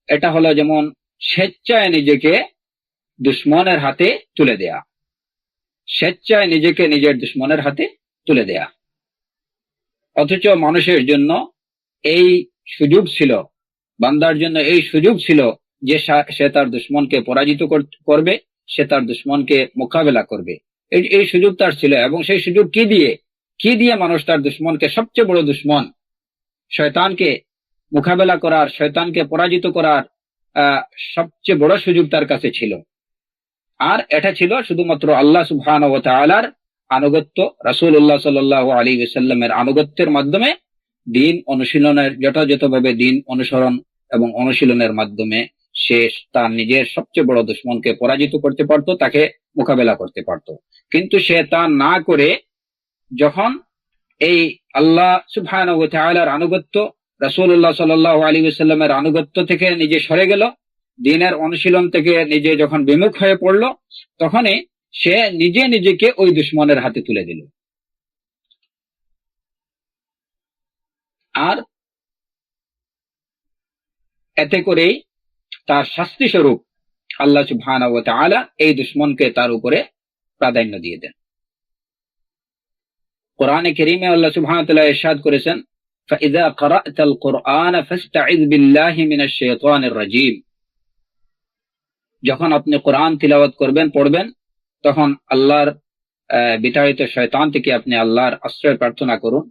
এটা হলো যেমন স্বেচ্ছায় নিজেকে দুশমনের হাতে তুলে দেয়া, স্বেচ্ছায় নিজেকে নিজের দুশমনের হাতে তুলে দেয়া। অথচ মানুষের জন্য এই সুযোগ ছিল, বান্দার জন্য এই সুযোগ ছিল যে সে তার দুশমনকে পরাজিত করবে, সে তার দুশমনকে মোকাবেলা করবে। এই সুযোগ তার ছিল। এবং সেই সুযোগ কি দিয়ে মানুষ তার দুশমনকে, সবচেয়ে বড় দুশমন শয়তানকে মোকাবেলা করার, শয়তানকে পরাজিত করার সবচেয়ে বড় সুযোগ তার কাছে ছিল। আর এটা ছিল শুধুমাত্র আল্লাহ সুবহানাহু ওয়া তাআলার আনুগত্য, রাসূলুল্লাহ সাল্লাল্লাহু আলাইহি ওয়াসাল্লামের আনুগত্যের মাধ্যমে দ্বীন অনুশীলনের, যথাযথভাবে দ্বীন অনুসরণ এবং অনুশীলনের মাধ্যমে সে তার নিজের সবচেয়ে বড় দুশমনকে পরাজিত করতে পারত, তাকে মোকাবেলা করতে পারত। কিন্তু সে তা না করে যখন এই আল্লাহ সুবহানাহু ওয়া তাআলার আনুগত্য, রাসূলুল্লাহ সাল্লাল্লাহু আলাইহি ওয়াসাল্লামের আনুগত্য থেকে নিজে সরে গেল, দ্বীনের অনুশীলন থেকে নিজে যখন বিমুখ হয়ে পড়ল, তখনই সে নিজেকে ওই দুশমনের হাতে তুলে দিল। আর এতে করেই তার শাস্তি স্বরূপ আল্লাহ সুবহানাহু ওয়া তাআলা এই দুশমনকে তার উপরে প্রাধান্য দিয়ে দেন। কোরআনে কারীমে আল্লাহ সুবহানাহু ওয়া তাআলা ইরশাদ করেছেন, ফাইযা ক্বারা'তাল কুরআন ফাসতা'iয বিল্লাহি মিনাশ শাইতানির রাজীম। যখন আপনি কোরআন তিলাওয়াত করবেন, পড়বেন, তখন আল্লাহর বিতাড়িত শয়তান থেকে আপনি আল্লাহর আশ্রয় প্রার্থনা করুন।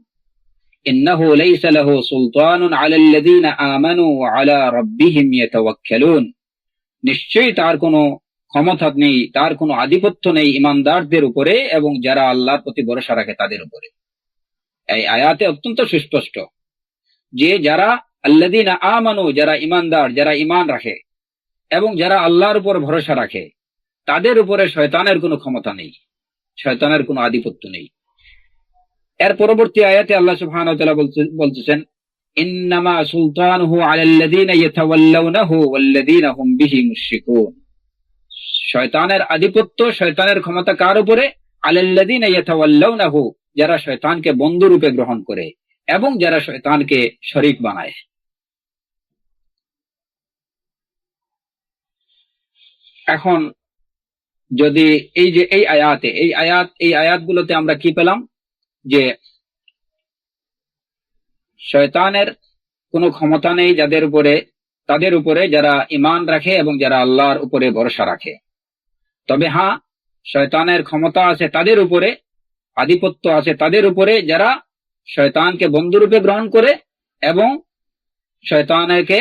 ইন্নাহু লাইসা লাহু সুলতানুন আলাল্লাযীনা আমানু ওয়া আলা রাব্বিহিম ইয়াতাওয়াক্কালুন। নিশ্চয়ই তার কোনো ক্ষমতা নেই, তার কোনো আধিপত্য নেই ইমানদারদের উপরে এবং যারা আল্লাহর প্রতি ভরসা রাখে তাদের উপরে। এই আয়াতে অত্যন্ত সুস্পষ্ট যে যারা আল্লাযীনা আমানু, যারা ইমানদার, যারা ঈমান রাখে এবং যারা আল্লাহর উপর ভরসা রাখে, তাদের উপরে শয়তানের কোনো ক্ষমতা নেই, শয়তানের কোনো আধিপত্য নেই। এর পরবর্তী আয়াতে আল্লাহ সুবহানাহু ওয়া তাআলা বলতেছেন, ইন্নামা সুলতানুহু আলাল্লাযীনা ইয়াতাওয়াল্লাউনাহু ওয়াল্লাযীনা হুম বিহি মুশরিকুন। শয়তানের আধিপত্য, শয়তানের ক্ষমতা কার উপরে? আলাল্লাযীনা ইয়াতাওয়াল্লাউনাহু, যারা শয়তানকে বন্ধু রূপে গ্রহণ করে এবং যারা শয়তানকে শরীক বানায়। এখন যদি এই যে এই আয়াতগুলোতে আমরা কি পেলাম? যে শয়তানের কোনো ক্ষমতা নেই যাদের উপরে, তাদের উপরে যারা ঈমান রাখে এবং যারা আল্লাহর উপরে ভরসা রাখে। তবে হ্যাঁ, শয়তানের ক্ষমতা আছে তাদের উপরে, আধিপত্য আছে তাদের উপরে যারা শয়তানকে বন্ধুরূপে গ্রহণ করে এবং শয়তানকে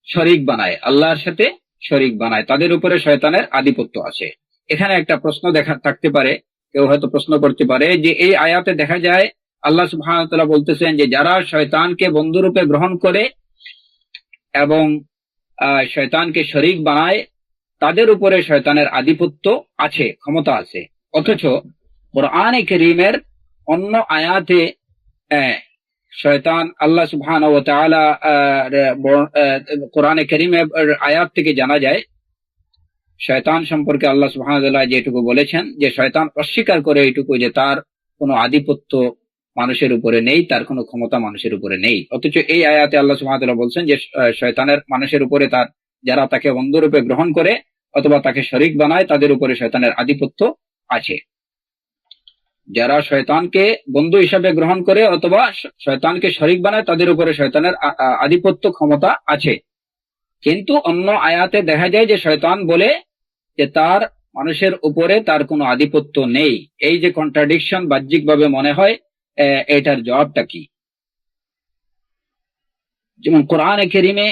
শরীক বানায়, আল্লাহর সাথে শরীক বানায়, তাদের উপরে শয়তানের আধিপত্য আছে। এখানে একটা প্রশ্ন থাকতে পারে, কেউ হয়তো প্রশ্ন করতে পারে যে এই আয়াতে দেখা যায় আল্লাহ সুবহানাহু ওয়া তাআলা বলতেছেন যে যারা শয়তানকে বন্ধুরূপে গ্রহণ করে এবং শয়তানকে শরীক বানায় তাদের উপরে শয়তানের আধিপত্য আছে, ক্ষমতা আছে। অথচ কোরআনে কারীমের অন্য আয়াতে শয়তান, আল্লাহ সুবহানাহু ওয়া তাআলা কোরআনে কারীমের আয়াত থেকে জানা যায় শয়তান সম্পর্কে আল্লাহ সুবহানাহু ওয়া তাআলা যেটুকু বলেছেন যে শয়তান অস্বীকার করে এইটুকু যে তার কোনো আধিপত্য মানুষের উপরে নেই, তার কোনো ক্ষমতা মানুষের উপরে নেই। অথচ এই আয়াতে আল্লাহ সুবহানাহু ওয়া তাআলা বলছেন যে শয়তানের মানুষের উপরে, তার যারা তাকে বন্ধুরূপে গ্রহণ করে অথবা তাকে শরীক বানায় তাদের উপরে শয়তানের আধিপত্য আছে। যারা শয়তানকে বন্ধু হিসাবে গ্রহণ করে অথবা শয়তানকে শরীক বানায় তাদের উপরে শয়তানের আধিপত্য, ক্ষমতা আছে। কিন্তু অন্য আয়াতে দেখা যায় যে শয়তান বলে যে তার মানুষের উপরে তার কোনো আধিপত্য নেই। এই যে কন্ট্রাডিকশন বাহ্যিকভাবে মনে হয়, এটার জবাবটা কি? যেমন কোরআনে কারীমে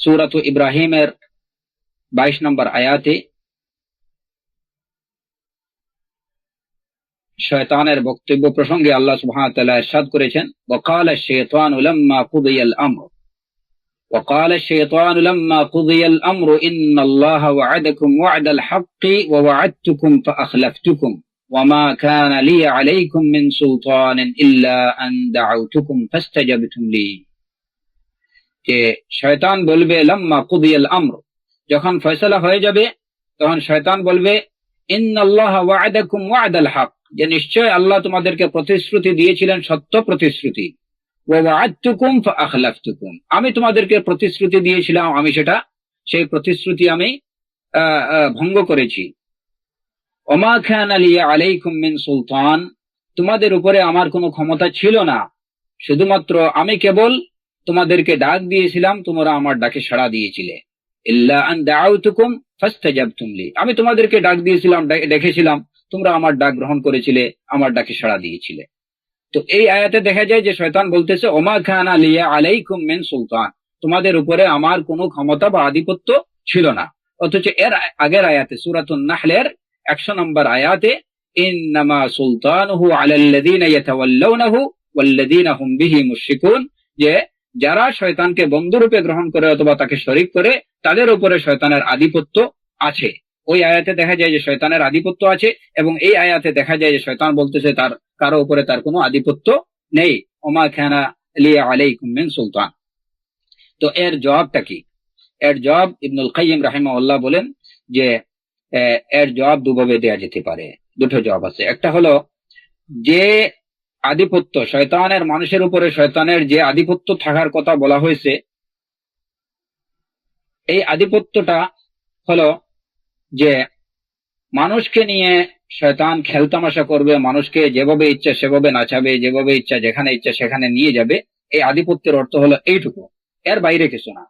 সূরাত ইব্রাহিমের 22 নম্বর আয়াতে শয়তানের বক্তব্য প্রসঙ্গে আল্লাহ সুবহানাহু ওয়া তাআলা ইরশাদ করেছেন, ওয়াকাল আশ-শাইতানু লাম্মা কুদিয়াল আমর وقال الشيطان لما قضي الأمر إن الله وعدكم وعد الحق ووعدتكم فأخلفتكم وما كان لي عليكم من سلطان إلا أن دعوتكم فاستجبتم لي। যে শয়তান বলবে লাম্মা কুদিয়াল আমর, যখন ফয়সালা হয়ে যাবে তখন শয়তান বলবে ইন্নাল্লাহা ওয়া'আদাকুম ওয়া'দাল হক, যে নিশ্চয় আল্লাহ তোমাদেরকে প্রতিশ্রুতি দিয়েছিলেন সত্য প্রতিশ্রুতি, ওয়া ওয়া'আদতুকুম ফাআখলাফতুকুম, আমি তোমাদেরকে প্রতিশ্রুতি দিয়েছিলাম, আমি সেই প্রতিশ্রুতি আমি ভঙ্গ করেছি। ওমা কানা লি আলাইকুম মিন সুলতান, তোমাদের উপরে আমার কোনো ক্ষমতা ছিল না, শুধুমাত্র আমি কেবল তোমাদেরকে ডাক দিয়েছিলাম, তোমরা আমার ডাকে সাড়া দিয়েছিলে। ইল্লা আন দাআউতুকুম ফাস্তাজাবতুম লি, আমি তোমাদেরকে ডাক দিয়েছিলাম, ডেকেছিলাম, তোমরা আমার ডাক গ্রহণ করেছিলে, আমার ডাকে সাড়া দিয়েছিলে। তো এই আয়াতে দেখা যায় যে শয়তান বলতেছে ওমা কানা লি আলাইকুম মিন সুলতান, তোমাদের উপরে আমার কোনো ক্ষমতা বা আধিপত্য ছিল না। অথচ এর আগের আয়াতে সূরাতুন নাহলের 100 নম্বর আয়াতে ইন্নামা সুলতানুহু আলাল্লাযীনা ইয়াতাওয়াল্লাউনাহু ওয়াল্লাযীনা হুম বিহি মুশরিকুন, যে যারা শয়তানকে বন্ধুরূপে গ্রহণ করে অথবা তাকে শরীক করে তাদের উপরে শয়তানের আধিপত্য আছে। ওই আয়াতে দেখা যায় যে শয়তানের আধিপত্য আছে এবং এই আয়াতে দেখা যায় যে শয়তান বলতেছে তার কারো উপরে তার কোনো আধিপত্য নেই। ওমা কানা লি আলাইকুম মিন সুলতান। তো এর জবাবটা কি? এর জবাব ইবনুল কাইয়িম রাহিমাহুল্লাহ বলেন যে এর জবাব দুভাবে দেয়া যেতে পারে, দুটো জবাব আছে। একটা হলো যে আধিপত্য শয়তানের মানুষের উপরে, শয়তানের যে আধিপত্য থাকার কথা বলা হয়েছে, এই আধিপত্যটা হলো যে মানুষকে নিয়ে শয়তান খেলতামাশা করবে, মানুষকে যেভাবে ইচ্ছা সেভাবে নাচাবে, যেভাবে ইচ্ছা যেখানে ইচ্ছা সেখানে নিয়ে যাবে। এই আধিপত্যের অর্থ হলো এইটুকু, এর বাইরে কিছু না।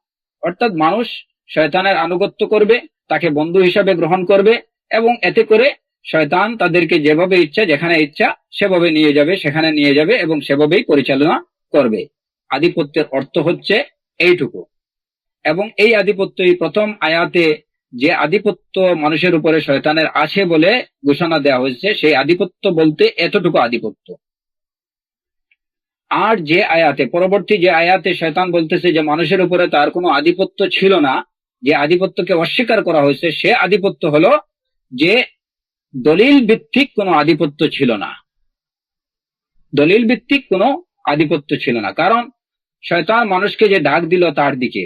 অর্থাৎ মানুষ শয়তানের আনুগত্য করবে, তাকে বন্ধু হিসাবে গ্রহণ করবে এবং এতে করে শয়তান তাদেরকে যেভাবে ইচ্ছা যেখানে ইচ্ছা সেভাবে নিয়ে যাবে, সেখানে নিয়ে যাবে এবং সেভাবেই পরিচালনা করবে। আধিপত্যের অর্থ হচ্ছে এইটুকু। এবং এই আধিপত্যই প্রথম আয়াতে যে আধিপত্য মানুষের উপরে শয়তানের আছে বলে ঘোষণা দেওয়া হয়েছে, সেই আধিপত্য বলতে এতটুকু আধিপত্য। আর যে আয়াতে, পরবর্তী যে আয়াতে শয়তান বলতেছে যে মানুষের উপরে তার কোনো আধিপত্য ছিল না, যে আধিপত্যকে অস্বীকার করা হয়েছে, সে আধিপত্য হলো যে দলিল ভিত্তিক কোনো আধিপত্য ছিল না। দলিল ভিত্তিক কোনো আধিপত্য ছিল না। কারণ শয়তান মানুষকে যে ডাক দিল তার দিকে,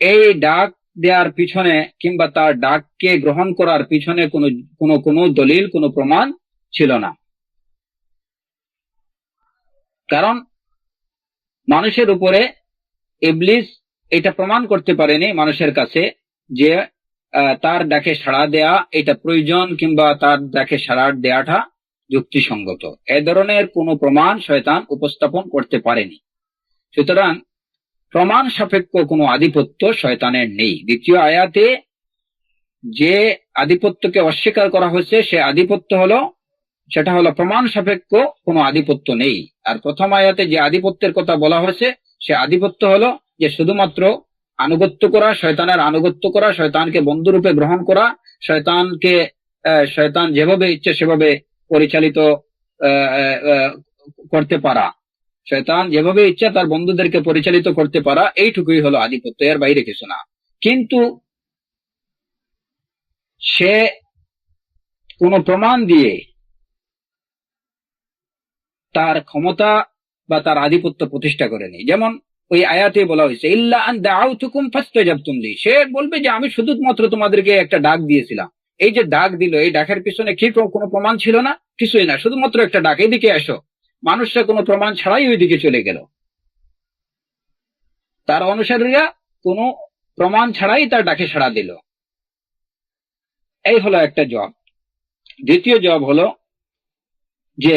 এই ডাক দেওয়ার পিছনে কিংবা তার ডাককে গ্রহণ করার পিছনে কোনো দলিল, কোনো প্রমাণ ছিল না। কারণ মানুষের উপরে ইবলিস এটা প্রমাণ করতে পারেনি মানুষের কাছে যে তার ডাকে সাড়া দেয়া এটা প্রয়োজন কিংবা তার ডাকে সাড়া দেয়াটা যুক্তিসঙ্গত। এ ধরনের কোনো প্রমাণ শয়তান উপস্থাপন করতে পারেনি। সুতরাং প্রমাণ সাপেক্ষ কোনো আধিপত্য শয়তানের নেই। দ্বিতীয় আয়াতে যে আধিপত্যকে অস্বীকার করা হয়েছে সে আধিপত্য সেটা হলো প্রমাণ সাপেক্ষ কোনো আধিপত্য নেই। আর প্রথম আয়াতে যে আধিপত্যের কথা বলা হয়েছে সে আধিপত্য হলো যে শুধুমাত্র আনুগত্য করা, শয়তানের আনুগত্য করা, শয়তানকে বন্ধুরূপে গ্রহণ করা, শয়তান যেভাবে ইচ্ছে সেভাবে পরিচালিত করতে পারা, শয়তান যেভাবে ইচ্ছা তার বন্ধুদেরকে পরিচালিত করতে পারা, এইটুকুই হলো আধিপত্য, এর বাইরে কিছু না। কিন্তু সে কোনো প্রমাণ দিয়ে তার ক্ষমতা বা তার আধিপত্য প্রতিষ্ঠা করেনি। যেমন ওই আয়াতে বলা হয়েছে ইল্লা আন দাউতুকুম ফাস্তাজাবতুম লি, সে বলবে যে আমি শুধুমাত্র তোমাদেরকে একটা ডাক দিয়েছিলাম। এই যে ডাক দিল, এই ডাকের পিছনে কি কোনো প্রমাণ ছিল না? কিছুই না, শুধুমাত্র একটা ডাক, এদিকে এসো। মানুষরা কোনো প্রমাণ ছাড়াই ওইদিকে চলে গেল। তার অনুসারীরা কোনো প্রমাণ ছাড়াই তার ডাকে সাড়া দিল। এই হলো একটা জবাব। দ্বিতীয় জবাব হলো যে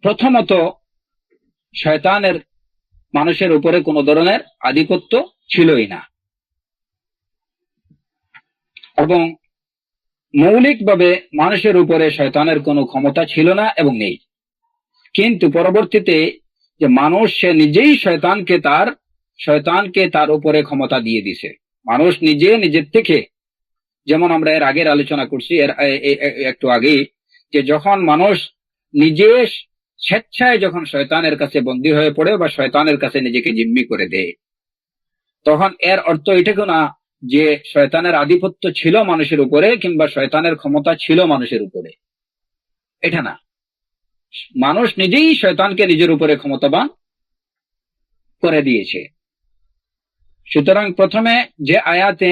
প্রথমত শয়তানের মানুষের উপরে কোনো ধরনের আধিপত্য ছিলই না, এবং মৌলিকভাবে মানুষের উপরে শয়তানের কোনো ক্ষমতা ছিল না এবং নেই। কিন্তু পরবর্তীতে যে মানুষ সে নিজেই শয়তানকে তার উপরে ক্ষমতা দিয়ে দিছে। মানুষ নিজের থেকে, যেমন আমরা এর আগের আলোচনা করছি একটু আগে, যে যখন মানুষ নিজে স্বেচ্ছায় যখন শয়তানের কাছে বন্দী হয়ে পড়ে বা শয়তানের কাছে নিজেকে জিম্মি করে দেয়, তখন এর অর্থ এটাকে না যে শয়তানের আধিপত্য ছিল মানুষের উপরে কিংবা শয়তানের ক্ষমতা ছিল মানুষের উপরে, এটা না। মানুষ নিজেই শয়তানকে নিজের উপরে ক্ষমতাবান করে দিয়েছে। সুতরাং প্রথমে যে আয়াতে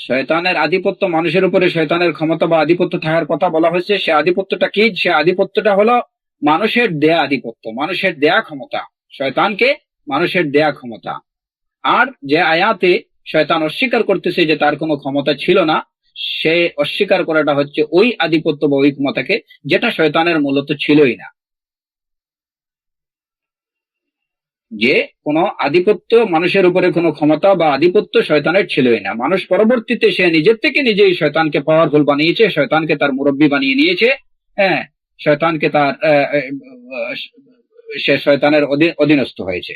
শয়তানের আধিপত্য, মানুষের উপরে শয়তানের ক্ষমতা বা আধিপত্য থাকার কথা বলা হয়েছে, সে আধিপত্যটা কি? সে আধিপত্যটা হলো মানুষের দেয়া আধিপত্য, মানুষের দেয়া ক্ষমতা, শয়তানকে মানুষের দেয়া ক্ষমতা। আর যে আয়াতে শয়তান অস্বীকার করতেছে যে তার কোনো ক্ষমতা ছিল না, সে অস্বীকার করাটা হচ্ছে ওই আধিপত্য বা ওই ক্ষমতাকে যেটা শয়তানের মূলত ছিলই না। যে কোনো আধিপত্য, মানুষের উপরে কোনো ক্ষমতা বা আধিপত্য শয়তানের ছিলই না। মানুষ পরবর্তীতে সে নিজের থেকে নিজেই শয়তানকে পাওয়ারফুল বানিয়েছে, শয়তানকে তার মুরব্বী বানিয়ে নিয়েছে, শয়তানকে তার সে শয়তানের অধীনস্থ হয়েছে।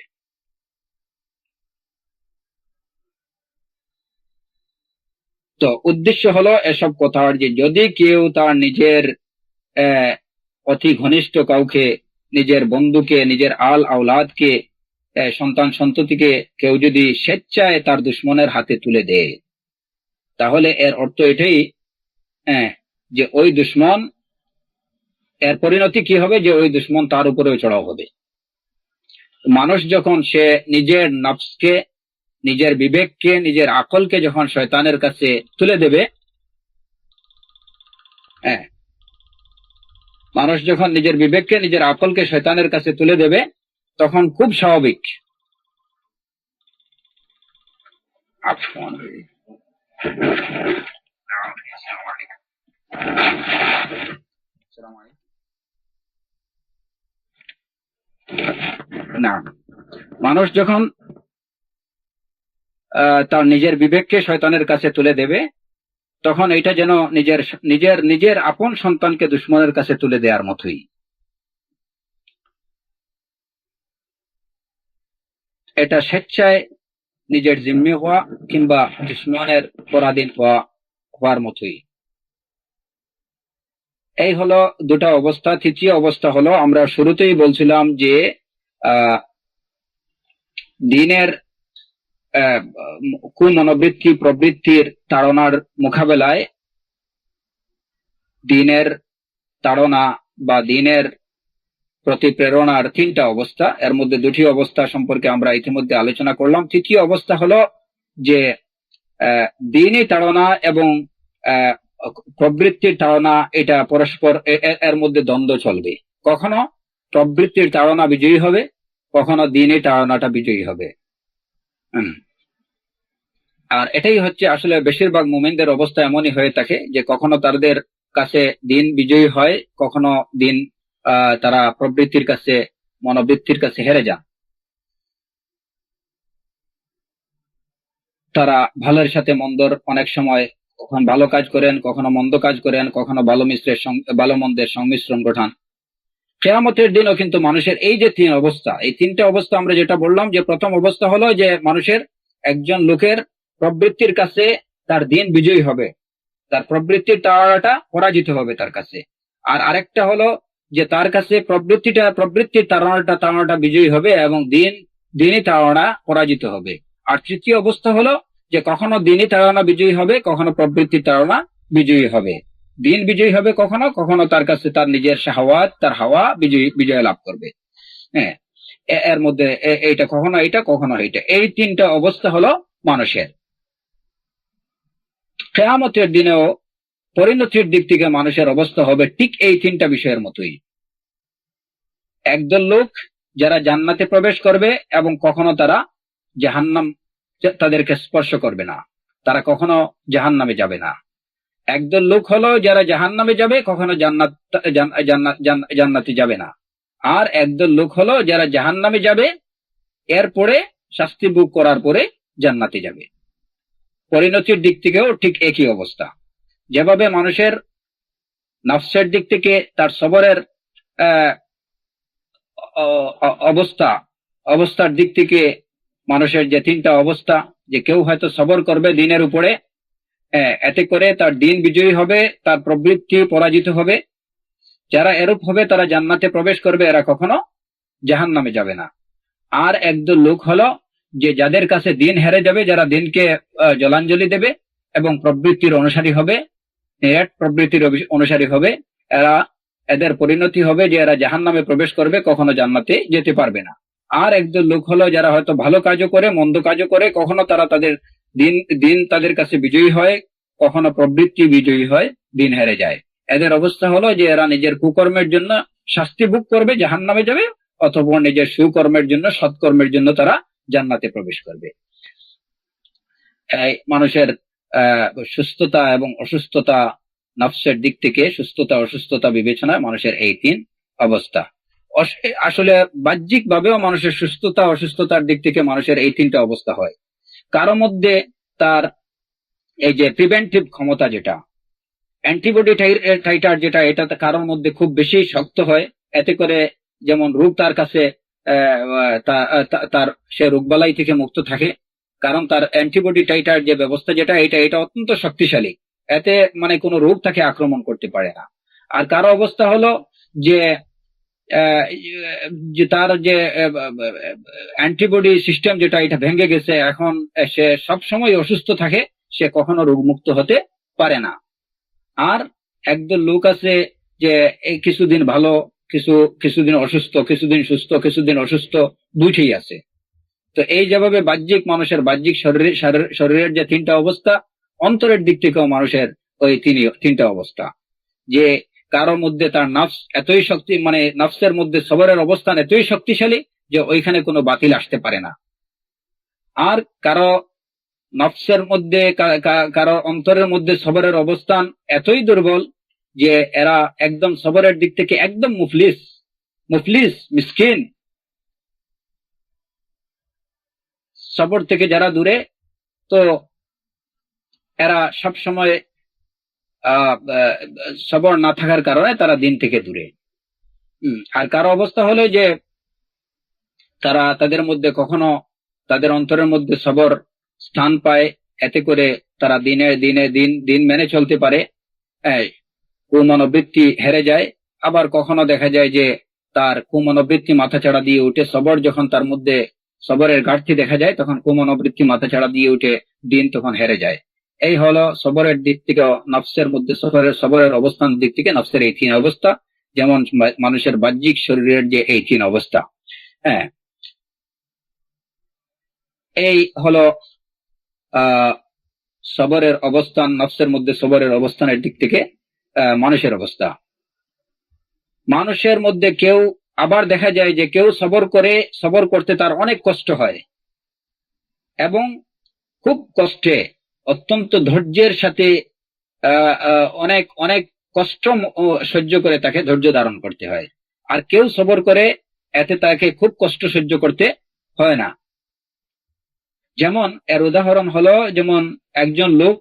তো উদ্দেশ্য হলো এসব কথার যে যদি কেউ তার নিজের অতি ঘনিষ্ঠ কাউকে, নিজের বন্ধুকে, নিজের আল আওলাদকে, সন্তান সন্ততিকে কেউ যদি স্বেচ্ছায় তার দুশ্মনের হাতে তুলে দেয়, তাহলে এর অর্থ এটাই যে ওই দুশ্মন, এর পরিণতি কি হবে? যে ওই দুশ্মন তার উপরেও চড়াও হবে। মানুষ যখন সে নিজের নফসকে, নিজের বিবেককে, নিজের আকলকে যখন শয়তানের কাছে তুলে দেবে, মানুষ যখন নিজের বিবেককে, নিজের আকলকে শয়তানের কাছে তুলে দেবে, তখন খুব স্বাভাবিক না, মানুষ যখন তার নিজের বিবেককে শয়তানের কাছে তুলে দেবে, তখন এটা যেন নিজের আপন সন্তানকে দুশ্মনের কাছে তুলে দেওয়ার মতোই। এটা স্বেচ্ছায় নিজের জিম্মি হওয়া কিংবা দুশমনের পরাধীন হওয়ার মতোই। এই হলো দুটা অবস্থা। তৃতীয় অবস্থা হলো, আমরা শুরুতেই বলছিলাম যে দিনের কুমনোবৃত্তি প্রবৃত্তির তাড়নার মোকাবেলায় দিনের তাড়না বা দিনের প্রতি প্রেরণার তিনটা অবস্থা, এর মধ্যে দুটি অবস্থা সম্পর্কে আমরা ইতিমধ্যে আলোচনা করলাম। তৃতীয় অবস্থা হলো যে দিনই তাড়না এবং প্রবৃত্তির তাড়না, এটা পরস্পর এর মধ্যে দ্বন্দ্ব চলবে। কখনো প্রবৃত্তির তাড়না বিজয়ী হবে, কখনো দিনই তাড়নাটা বিজয়ী হবে। আর এটাই হচ্ছে আসলে বেশিরভাগ মুমিনদের অবস্থা এমনই হয়ে থাকে যে কখনো তাদের কাছে দিন বিজয়ী হয়, কখনো দিন তারা প্রবৃত্তির কাছে, মনোবৃত্তির কাছে হেরে যান। তারা ভালোর সাথে মন্দর অনেক সময় কখন ভালো কাজ করেন, কখনো মন্দ কাজ করেন, কখনো ভালো মন্দের সংমিশ্রণ ঘটান। কিয়ামতের দিনও কিন্তু মানুষের এই যে তিন অবস্থা, এই তিনটা অবস্থা আমরা যেটা বললাম, যে প্রথম অবস্থা হলো যে মানুষের, একজন লোকের প্রবৃত্তির কাছে তার দিন বিজয়ী হবে, তার প্রবৃত্তির তাড়নাটা পরাজিত হবে তার কাছে। আর আরেকটা হলো যে তার কাছে প্রবৃত্তির তাড়নাটা বিজয়ী হবে এবং দিনই তাড়না পরাজিত হবে। আর তৃতীয় অবস্থা হলো যে কখনো দিনই তাড়না বিজয়ী হবে, কখনো প্রবৃত্তির তাড়না বিজয়ী হবে। দিন বিজয়ী হবে কখনো, কখনো তার কাছে তার নিজের শাহওয়াত, তার হাওয়া বিজয় লাভ করবে। হ্যাঁ, এর মধ্যে এইটা কখনো এইটা, কখনো এইটা, এই তিনটা অবস্থা হলো মানুষের। কিয়ামতের দিনেও পরিণতির দিক থেকে মানুষের অবস্থা হবে ঠিক এই তিনটা বিষয়ের মতোই। একদল লোক যারা জান্নাতে প্রবেশ করবে এবং কখনো তারা জাহান্নাম তাদেরকে স্পর্শ করবে না, তারা কখনো জাহান্নামে যাবে না। একদল লোক হলো যারা জাহান্নামে যাবে, কখনো জান্নাতে যাবে না। আর একদল লোক হলো যারা জাহান্নামে যাবে, এরপরে শাস্তি ভোগ করার পরে জান্নাতে যাবে। পরিণতির দিক থেকেও ঠিক একই অবস্থা। যেভাবে মানুষের নফসের দিক থেকে তার সবরের অবস্থার দিক থেকে মানুষের যে তিনটা অবস্থা, যে কেউ হয়তো সবর করবে দিনের উপরে, এতে করে তার দিন বিজয়ী হবে, তার প্রবৃত্তি পরাজিত হবে। যারা এরূপ হবে তারা জান্নাতে প্রবেশ করবে, এরা কখনো জাহান্নামে যাবে না। আর একদল লোক হলো যে যাদের কাছে দিন হেরে যাবে, যারা দিনকে জলাঞ্জলি দেবে এবং প্রবৃত্তির অনুসারী হবে, প্রবৃত্তির অনুসারী হবে, এদের পরিণতি হবে যে এরা জাহান্নামে প্রবেশ করবে, কখনো জান্নাতে যেতে পারবে না। আর একদল লোক হলো যারা হয়তো ভালো কাজও করে, মন্দ কাজও করে, কখনো তারা তাদের দিন তাদের কাছে বিজয়ী হয়, কখনো প্রবৃত্তি বিজয়ী হয়, দিন হেরে যায়। এদের অবস্থা হলো যে এরা নিজের কুকর্মের জন্য শাস্তি ভোগ করবে, জাহান্নামে যাবে, অথবা নিজের সুকর্মের জন্য, সৎকর্মের জন্য তারা জান্নাতে প্রবেশ করবে। মানুষের সুস্থতা এবং অসুস্থতা, নফসের দিক থেকে সুস্থতা অসুস্থতা বিবেচনায় মানুষের এই তিন অবস্থা। আসলে বাহ্যিক ভাবেও মানুষের সুস্থতা অসুস্থতার দিক থেকে মানুষের এই তিনটা অবস্থা হয়। কারো মধ্যে তার এই যে প্রিভেন্টিভ ক্ষমতা, যেটা অ্যান্টিবডি টাইটার, যেটা এটা কারোর মধ্যে খুব বেশি শক্ত হয়, এতে করে যেমন রোগ তার কাছে তার সে রোগবালাই থেকে মুক্ত থাকে, কারণ তার অ্যান্টিবডি টাইটার যে ব্যবস্থা, যেটা এটা অত্যন্ত শক্তিশালী, এতে মানে কোনো রোগ তাকে আক্রমণ করতে পারে না। আর কারো অবস্থা হলো যে তার যে অ্যান্টিবডি সিস্টেম, যেটা এটা ভেঙে গেছে, এখন সে সব সময় অসুস্থ থাকে, সে কখনো রোগমুক্ত হতে পারে না। আর একদল লোক আছে যে এই কিছুদিন ভালো, কিছুদিন অসুস্থ, কিছুদিন সুস্থ, কিছুদিন অসুস্থ, দুইটাই আছে। তো এই যেভাবে বাহ্যিক মানুষের বাহ্যিক শরীরের যে তিনটা অবস্থা, অন্তরের দিক থেকেও মানুষের ওই তিনটা অবস্থা, যে কারো মধ্যে তার নফস এতই শক্তি, মানে নফসের মধ্যে সবরের অবস্থান এতই শক্তিশালী যে ওইখানে কোনো বাতিল আসতে পারে না। আর কারো নফসের মধ্যে, কারো অন্তরের মধ্যে সবরের অবস্থান এতই দুর্বল যে এরা একদম সবরের দিক থেকে একদম মুফলিস মিসকিন। সবর থেকে যারা দূরে, তো এরা সব সময় সবর না থাকার কারণে তারা দিন থেকে দূরে। আর কারো অবস্থা হলো যে তাদের মধ্যে কখনো তাদের অন্তরের মধ্যে সবর স্থান পায়, এতে করে তারা দিনে দিনে দিন দিন মেনে চলতে পারে, কুমনোবৃত্তি হেরে যায়। আবার কখনো দেখা যায় যে তার কুমনোবৃত্তি মাথাচাড়া দিয়ে উঠে, সবর যখন তার মধ্যে সবরের ঘাটতি দেখা যায় তখন কুমনোবৃত্তি মাথাচাড়া দিয়ে উঠে, দিন তখন হেরে যায়। এই হলো সবরের দিক থেকে নফসের মধ্যে সবরের অবস্থান দিক থেকে নফসের এই তিন অবস্থা, যেমন মানুষের বাহ্যিক শরীরের যে এই তিন অবস্থা। হ্যাঁ, এই হলো সবরের অবস্থান, নফসের মধ্যে সবরের অবস্থানের দিক থেকে মানুষের অবস্থা। মানুষের মধ্যে কেউ আবার দেখা যায় যে কেউ সবর করতে তার অনেক কষ্ট হয় এবং খুব কষ্টে, অত্যন্ত ধৈর্যের সাথে অনেক অনেক কষ্ট সহ্য করে তাকে ধৈর্য ধারণ করতে হয়। আর কেউ সবর করে, এতে তাকে খুব কষ্ট সহ্য করতে হয় না। যেমন এর উদাহরণ হলো, যেমন একজন লোক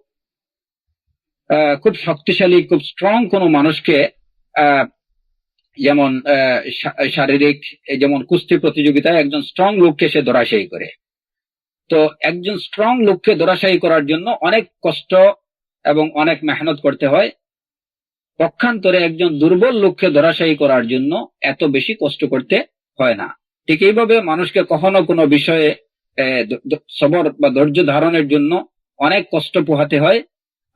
খুব শক্তিশালী, খুব স্ট্রং কোনো মানুষকে, যেমন শারীরিক, যেমন কুস্তি প্রতিযোগিতায় একজন স্ট্রং লোককে সে ধরাশায়ী করে। তো একজন স্ট্রং লোককে ধরাশায়ী করার জন্য অনেক কষ্ট এবং অনেক মেহনত করতে হয়। পক্ষান্তরে একজন দুর্বল লোককে ধরাশায়ী করার জন্য এত বেশি কষ্ট করতে হয় না। ঠিক এইভাবে মানুষকে কখনো কোনো বিষয়ে সবর বা ধৈর্য ধারণের জন্য অনেক কষ্ট পোহাতে হয়,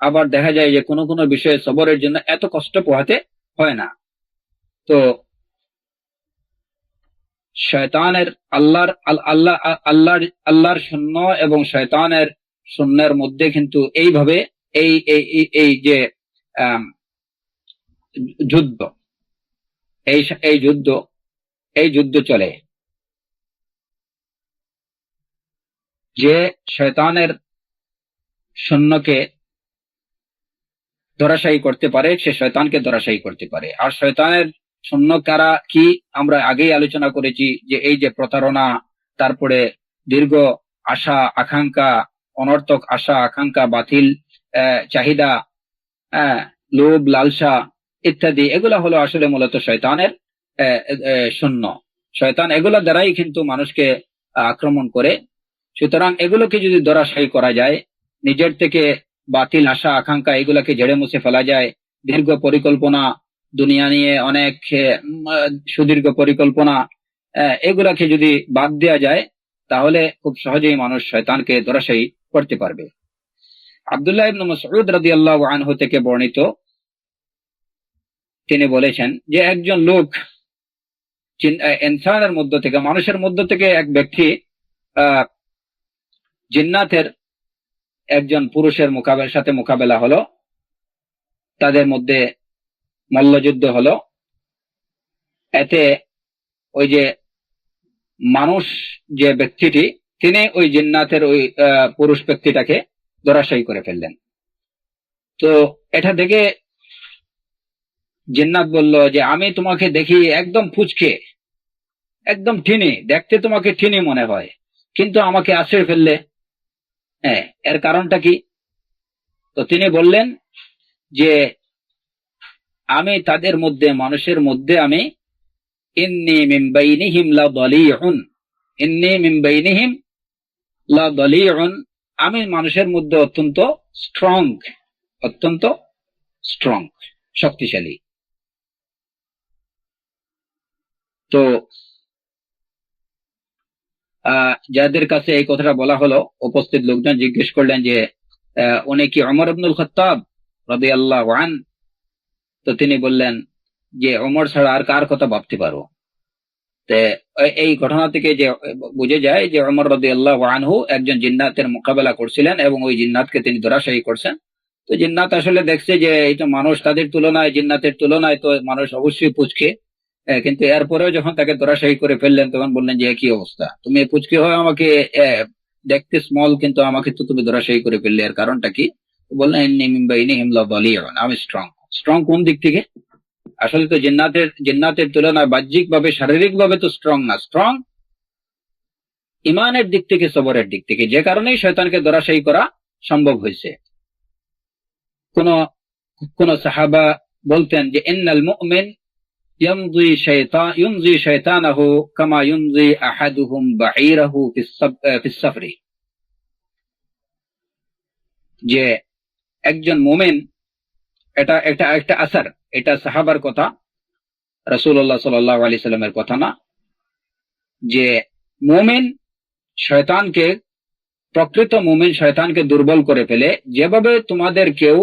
আবার দেখা যায় যে কোনো কোনো বিষয়ে সবরের জন্য এত কষ্ট পোহাতে হয় না। তো শয়তানের আল্লাহর শূন্য এবং শয়তানের শূন্যের মধ্যে কিন্তু এইভাবে এই যে যুদ্ধ, এই যুদ্ধ চলে, যে শয়তানের শূন্যকে ধরাশায়ী করতে পারে সে শয়তানকে ধরাশায়ী করতে পারে। আর শয়তানের শূন্য কারা কি আমরা আগেই আলোচনা করেছি, যে এই যে প্রতারণা, তারপরে দীর্ঘ আশা আকাঙ্ক্ষা, অনর্থক আশা আকাঙ্ক্ষা, বাতিল চাহিদা, লোভ লালসা ইত্যাদি, এগুলা হলো আসলে মূলত শয়তানের শূন্য। শয়তান এগুলা দ্বারাই কিন্তু মানুষকে আক্রমণ করে। সুতরাং এগুলোকে যদি ধরাশায়ী করা যায়, নিজের থেকে বাতিল আশা আকাঙ্ক্ষা এগুলাকে ঝেড়ে মুছে ফেলা যায়, দীর্ঘ পরিকল্পনা, দুনিয়া নিয়ে অনেক সুদীর্ঘ পরিকল্পনা, এগুলাকে যদি বাদ দেওয়া যায়, তাহলে খুব সহজেই মানুষ শয়তানকে ধরাশায়ী করতে পারবে। আব্দুল্লাহ ইবনে মাসউদ রাদিয়াল্লাহু আনহু থেকে বর্ণিত, তিনি বলেছেন যে একজন লোক ইনসানের মধ্য থেকে, মানুষের মধ্য থেকে এক ব্যক্তি জিন্নাতের একজন পুরুষের সাথে মোকাবেলা হলো, তাদের মধ্যে মল্লযুদ্ধ হলো। এতে ওই যে মানুষ যে ব্যক্তিটি, তিনি ওই জিন্নাতের ওই পুরুষ ব্যক্তিটাকে ধরাশায়ী করে ফেললেন। তো এটা দেখে জিন্নাত বলল যে আমি তোমাকে দেখি একদম ফুচকে, একদম ঠিনি, দেখতে তোমাকে ঠিনি মনে হয়, কিন্তু আমাকে আশ্রয় ফেললে, এর কারণটা কি? তো তিনি বললেন যে আমি তাদের মধ্যে, মানুষের মধ্যে আমি ইন্নী মিন বাইনিহিম লাদালিউন, ইন্নী মিন বাইনিহিম লাদালিউন, আমি মানুষের মধ্যে অত্যন্ত স্ট্রং, শক্তিশালী। তো যাদের কাছে এই কথাটা বলা হলো, উপস্থিত লোকজন জিজ্ঞেস করলেন যে উনি কি ওমর ইবনুল খাত্তাব রাদিয়াল্লাহু আনহু? তো তিনি বললেন যে ওমর ছাড়া আর কার কথা ভাবতে পারো? এই ঘটনা থেকে যে বুঝে যায় যে ওমর রাদিয়াল্লাহু আনহু একজন জিন্নাতের মোকাবেলা করছিলেন এবং ওই জিন্নাতকে তিনি ধরাশায়ী করছেন। তো জিন্নাত আসলে দেখছে যে এই তো মানুষ, তাদের তুলনায়, জিন্নাতের তুলনায় তো মানুষ অবশ্যই পুচকে, কিন্তু এরপরেও যখন তাকে ধরাশায়ী করে ফেললেন তখন বললেন যে একই অবস্থা, তুমি পুচকে হয় আমাকে দেখতে স্মল, কিন্তু আমাকে তো তুমি ধরাশায়ী করে ফেললে, এর কারণটা কি? বললেন ইন্নী মিন বাইনিহিম লাদালিউন, আমি স্ট্রং কোন দিক থেকে? আসলে তো জিন্নাতের তুলনায় বাহ্যিক ভাবে, শারীরিক ভাবে তো স্ট্রং না, স্ট্রং ইমানের দিক থেকে, সবরের দিক থেকে, যে কারণেই শয়তানকে ধরাশায়ী করা সম্ভব হয়েছে। কোন সাহাবা বলতেন যে ইন্নাল মুমিন يمضي شيطانه كما يمضي أحدهم بعيره في السفر যে একজন মুমিন, এটা এটা একটা আসার, এটা সাহাবার কথা, রাসূলুল্লাহ সাল্লাল্লাহু আলাইহি সাল্লামের কথা না, যে মুমিন শয়তানকে, প্রকৃত মুমিন শয়তানকে দুর্বল করে ফেলে, যেভাবে তোমাদের কেউ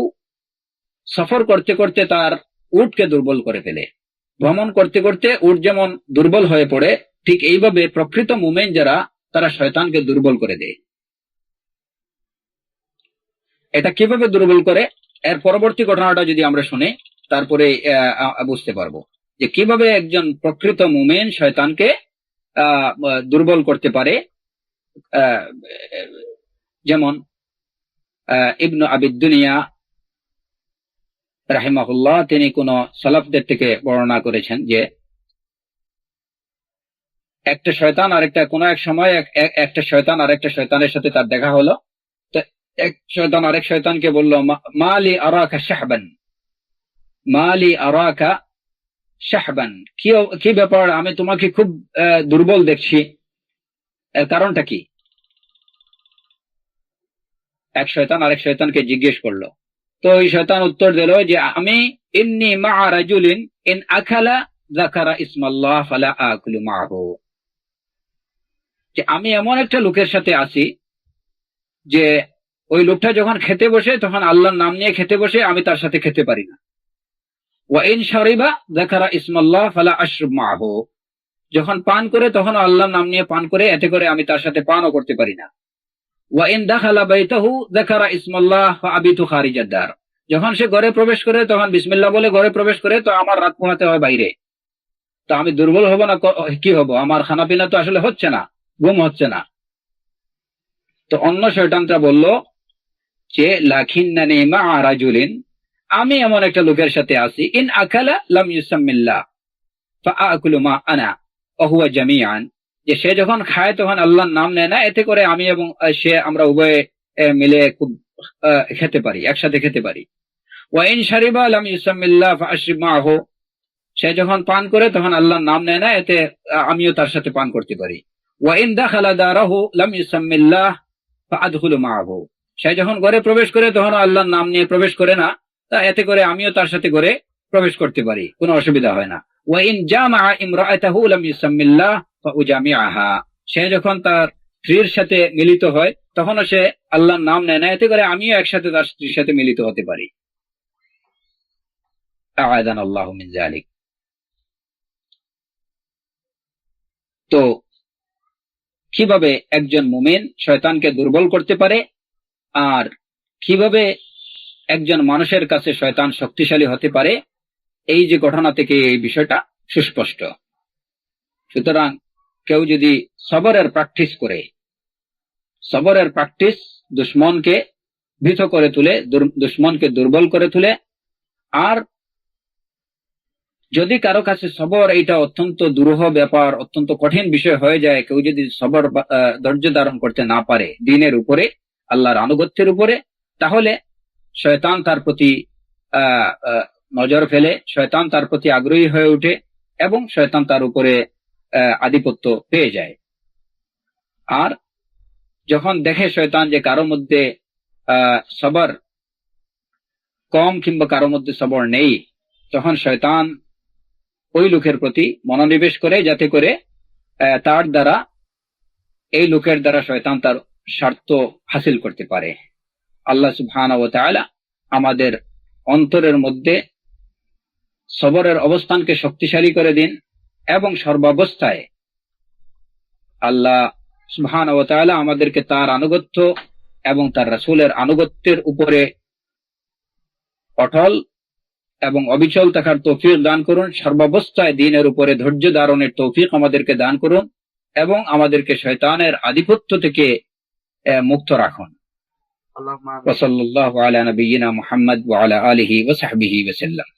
সফর করতে করতে তার উটকে দুর্বল করে ফেলে, ভ্রমণ করতে করতে উট যেমন দুর্বল হয়ে পড়ে, ঠিক এইভাবে প্রকৃত মুমিন যারা, তারা শয়তানকে দুর্বল করে দেয়। এটা কিভাবে দুর্বল করে, এর পরবর্তী ঘটনাটা যদি আমরা শুনি তারপরে বুঝতে পারবো যে কিভাবে একজন প্রকৃত মুমিন শয়তানকে দুর্বল করতে পারে। যেমন ইবনু আবিদ দুনিয়া রাহিমাহুল্লাহ তিনি কোন সালাফদের থেকে বর্ণনা করেছেন যে একটা শয়তান আরেকটা, কোন এক সময় একটা শয়তান আরেকটা শয়তানের সাথে তার দেখা হলো। তো এক শয়তান আরেক শয়তানকে বলল, মালি আরাকা শাহবান, মালি আরাকা শাহবান, কি ব্যাপার, আমি তোমাকে খুব দুর্বল দেখছি, এর কারণটা কি? এক শয়তান আরেক শয়তানকে জিজ্ঞেস করলো। তো ওই শয়তান উত্তর দিল যে আমি ইন্নী মা রাজুলিন ইন আকালা যাকারা ইসমাল্লাহ ফালা আকুলু মাহু, যে আমি এমন একটা লোকের সাথে আছি যে ওই লোকটা যখন খেতে বসে তখন আল্লাহর নাম নিয়ে খেতে বসে, আমি তার সাথে খেতে পারি না। ওয়া ইন শারিবা যাকারা ইসমাল্লাহ ফালা আশরব মাহু, যখন পান করে তখন আল্লাহর নাম নিয়ে পান করে, এতে করে আমি তার সাথে পানও করতে পারি না। ওয়া ইন দাখালা বাইতাহু যাকারা ইসমাল্লাহ ফাআবিতু খারিজাদ দার, যখন সে ঘরে প্রবেশ করে তখন বিসমিল্লাহ বলে ঘরে প্রবেশ করে, তো আমার রাত পোহাতে হয় বাইরে, তো আমি দুর্বল হব না? কি হব? আমার খানা পিনা তো আসলে হচ্ছে না, ঘুম হচ্ছে না। তো অন্য শয়তানটা বলল যে লাকিন্নানি মা রাজুলিন, আমি এমন একটা লোকের সাথে আছি, ইন আকালা লাম ইউসাম্মিল্লাহ ফাআকুলু মা আনা ওয়া হুয়া জামিআন, যে সে যখন খায় তখন আল্লাহর নাম নেয় না, এতে করে আমি এবং সে আমরা উভয়ে মিলে খুব খেতে পারি, একসাথে খেতে পারি। ওয়া ইন শারিবা লাম ইউসাম্মিল্লাহ ফাআশরিব মাহু, সে যখন পান করে তখন আল্লাহর নাম নেয় না, এতে আমিও তার সাথে পান করতে পারি। ওয়া ইন দাখালা দারাহু লাম ইউসাম্মিল্লাহ ফাআদখুলু মাহু, সে যখন ঘরে প্রবেশ করে তখন আল্লাহর নাম নিয়ে প্রবেশ করে না, তা এতে করে আমিও তার সাথে ঘরে প্রবেশ করতে পারি, কোনো অসুবিধা হয় না। ওয়া ইন জামাআ ইমরাআতাহু লাম ইউসাম্মিল্লাহ ফাউজামিআহা, সে যখন তার স্ত্রীর সাথে মিলিত হয় তখনও সে আল্লাহর নাম নেয় না, এতে করে আমিও একসাথে তার স্ত্রীর সাথে মিলিত হতে পারি। আ'আযানাল্লাহু মিন যালিক। তো কিভাবে একজন মুমিন শয়তানকে দুর্বল করতে পারে, আর কিভাবে একজন মানুষের কাছে শয়তান শক্তিশালী হতে পারে, এই যে ঘটনা থেকে এই বিষয়টা সুস্পষ্ট। সুতরাং কেউ যদি সবরের প্র্যাকটিস করে, সবরের প্র্যাকটিস দুশমনকে ভীত করে তুলে, দুশমনকে দুর্বল করে তুলে। আর যদি কারো কাছে সবর এইটা অত্যন্ত দুরূহ ব্যাপার, অত্যন্ত কঠিন বিষয় হয়ে যায়, কেউ যদি সবর ধৈর্য ধারণ করতে না পারে দ্বীনের উপরে, আল্লাহর আনুগত্যের উপরে, তাহলে শয়তান তার প্রতি নজর ফেলে, শয়তান তার প্রতি আগ্রহী হয়ে ওঠে এবং শয়তান তার উপরে আধিপত্য পেয়ে যায়। আর যখন দেখে শয়তান যে কারো মধ্যে সবর কম কিংবা কারো মধ্যে সবর নেই, তখন শয়তান ওই লোকের প্রতি মনোনিবেশ করে, যাতে করে তার দ্বারা, এই লোকের দ্বারা শয়তান তার স্বার্থ হাসিল করতে পারে। আল্লাহ সুবহানাহু ওয়া তাআলা আমাদের অন্তরের মধ্যে সবরের অবস্থানকে শক্তিশালী করে দিন এবং সর্বাবস্থায় আল্লাহ সুবহানাহু ওয়া তাআলা আমাদেরকে তার আনুগত্য এবং তার রাসূলের আনুগত্যের উপরে অটল এবং অবিচল থাকার তৌফিক দান করুন। সর্বাবস্থায় দ্বীনের উপরে ধৈর্য ধারণের তৌফিক আমাদেরকে দান করুন এবং আমাদেরকে শয়তানের আধিপত্য থেকে মুক্ত রাখুন। ওয়া সাল্লাল্লাহু আলা নবিয়িনা মুহাম্মদ ওয়া আলা আলিহি ওয়া সাহবিহি ওয়া সাল্লাম।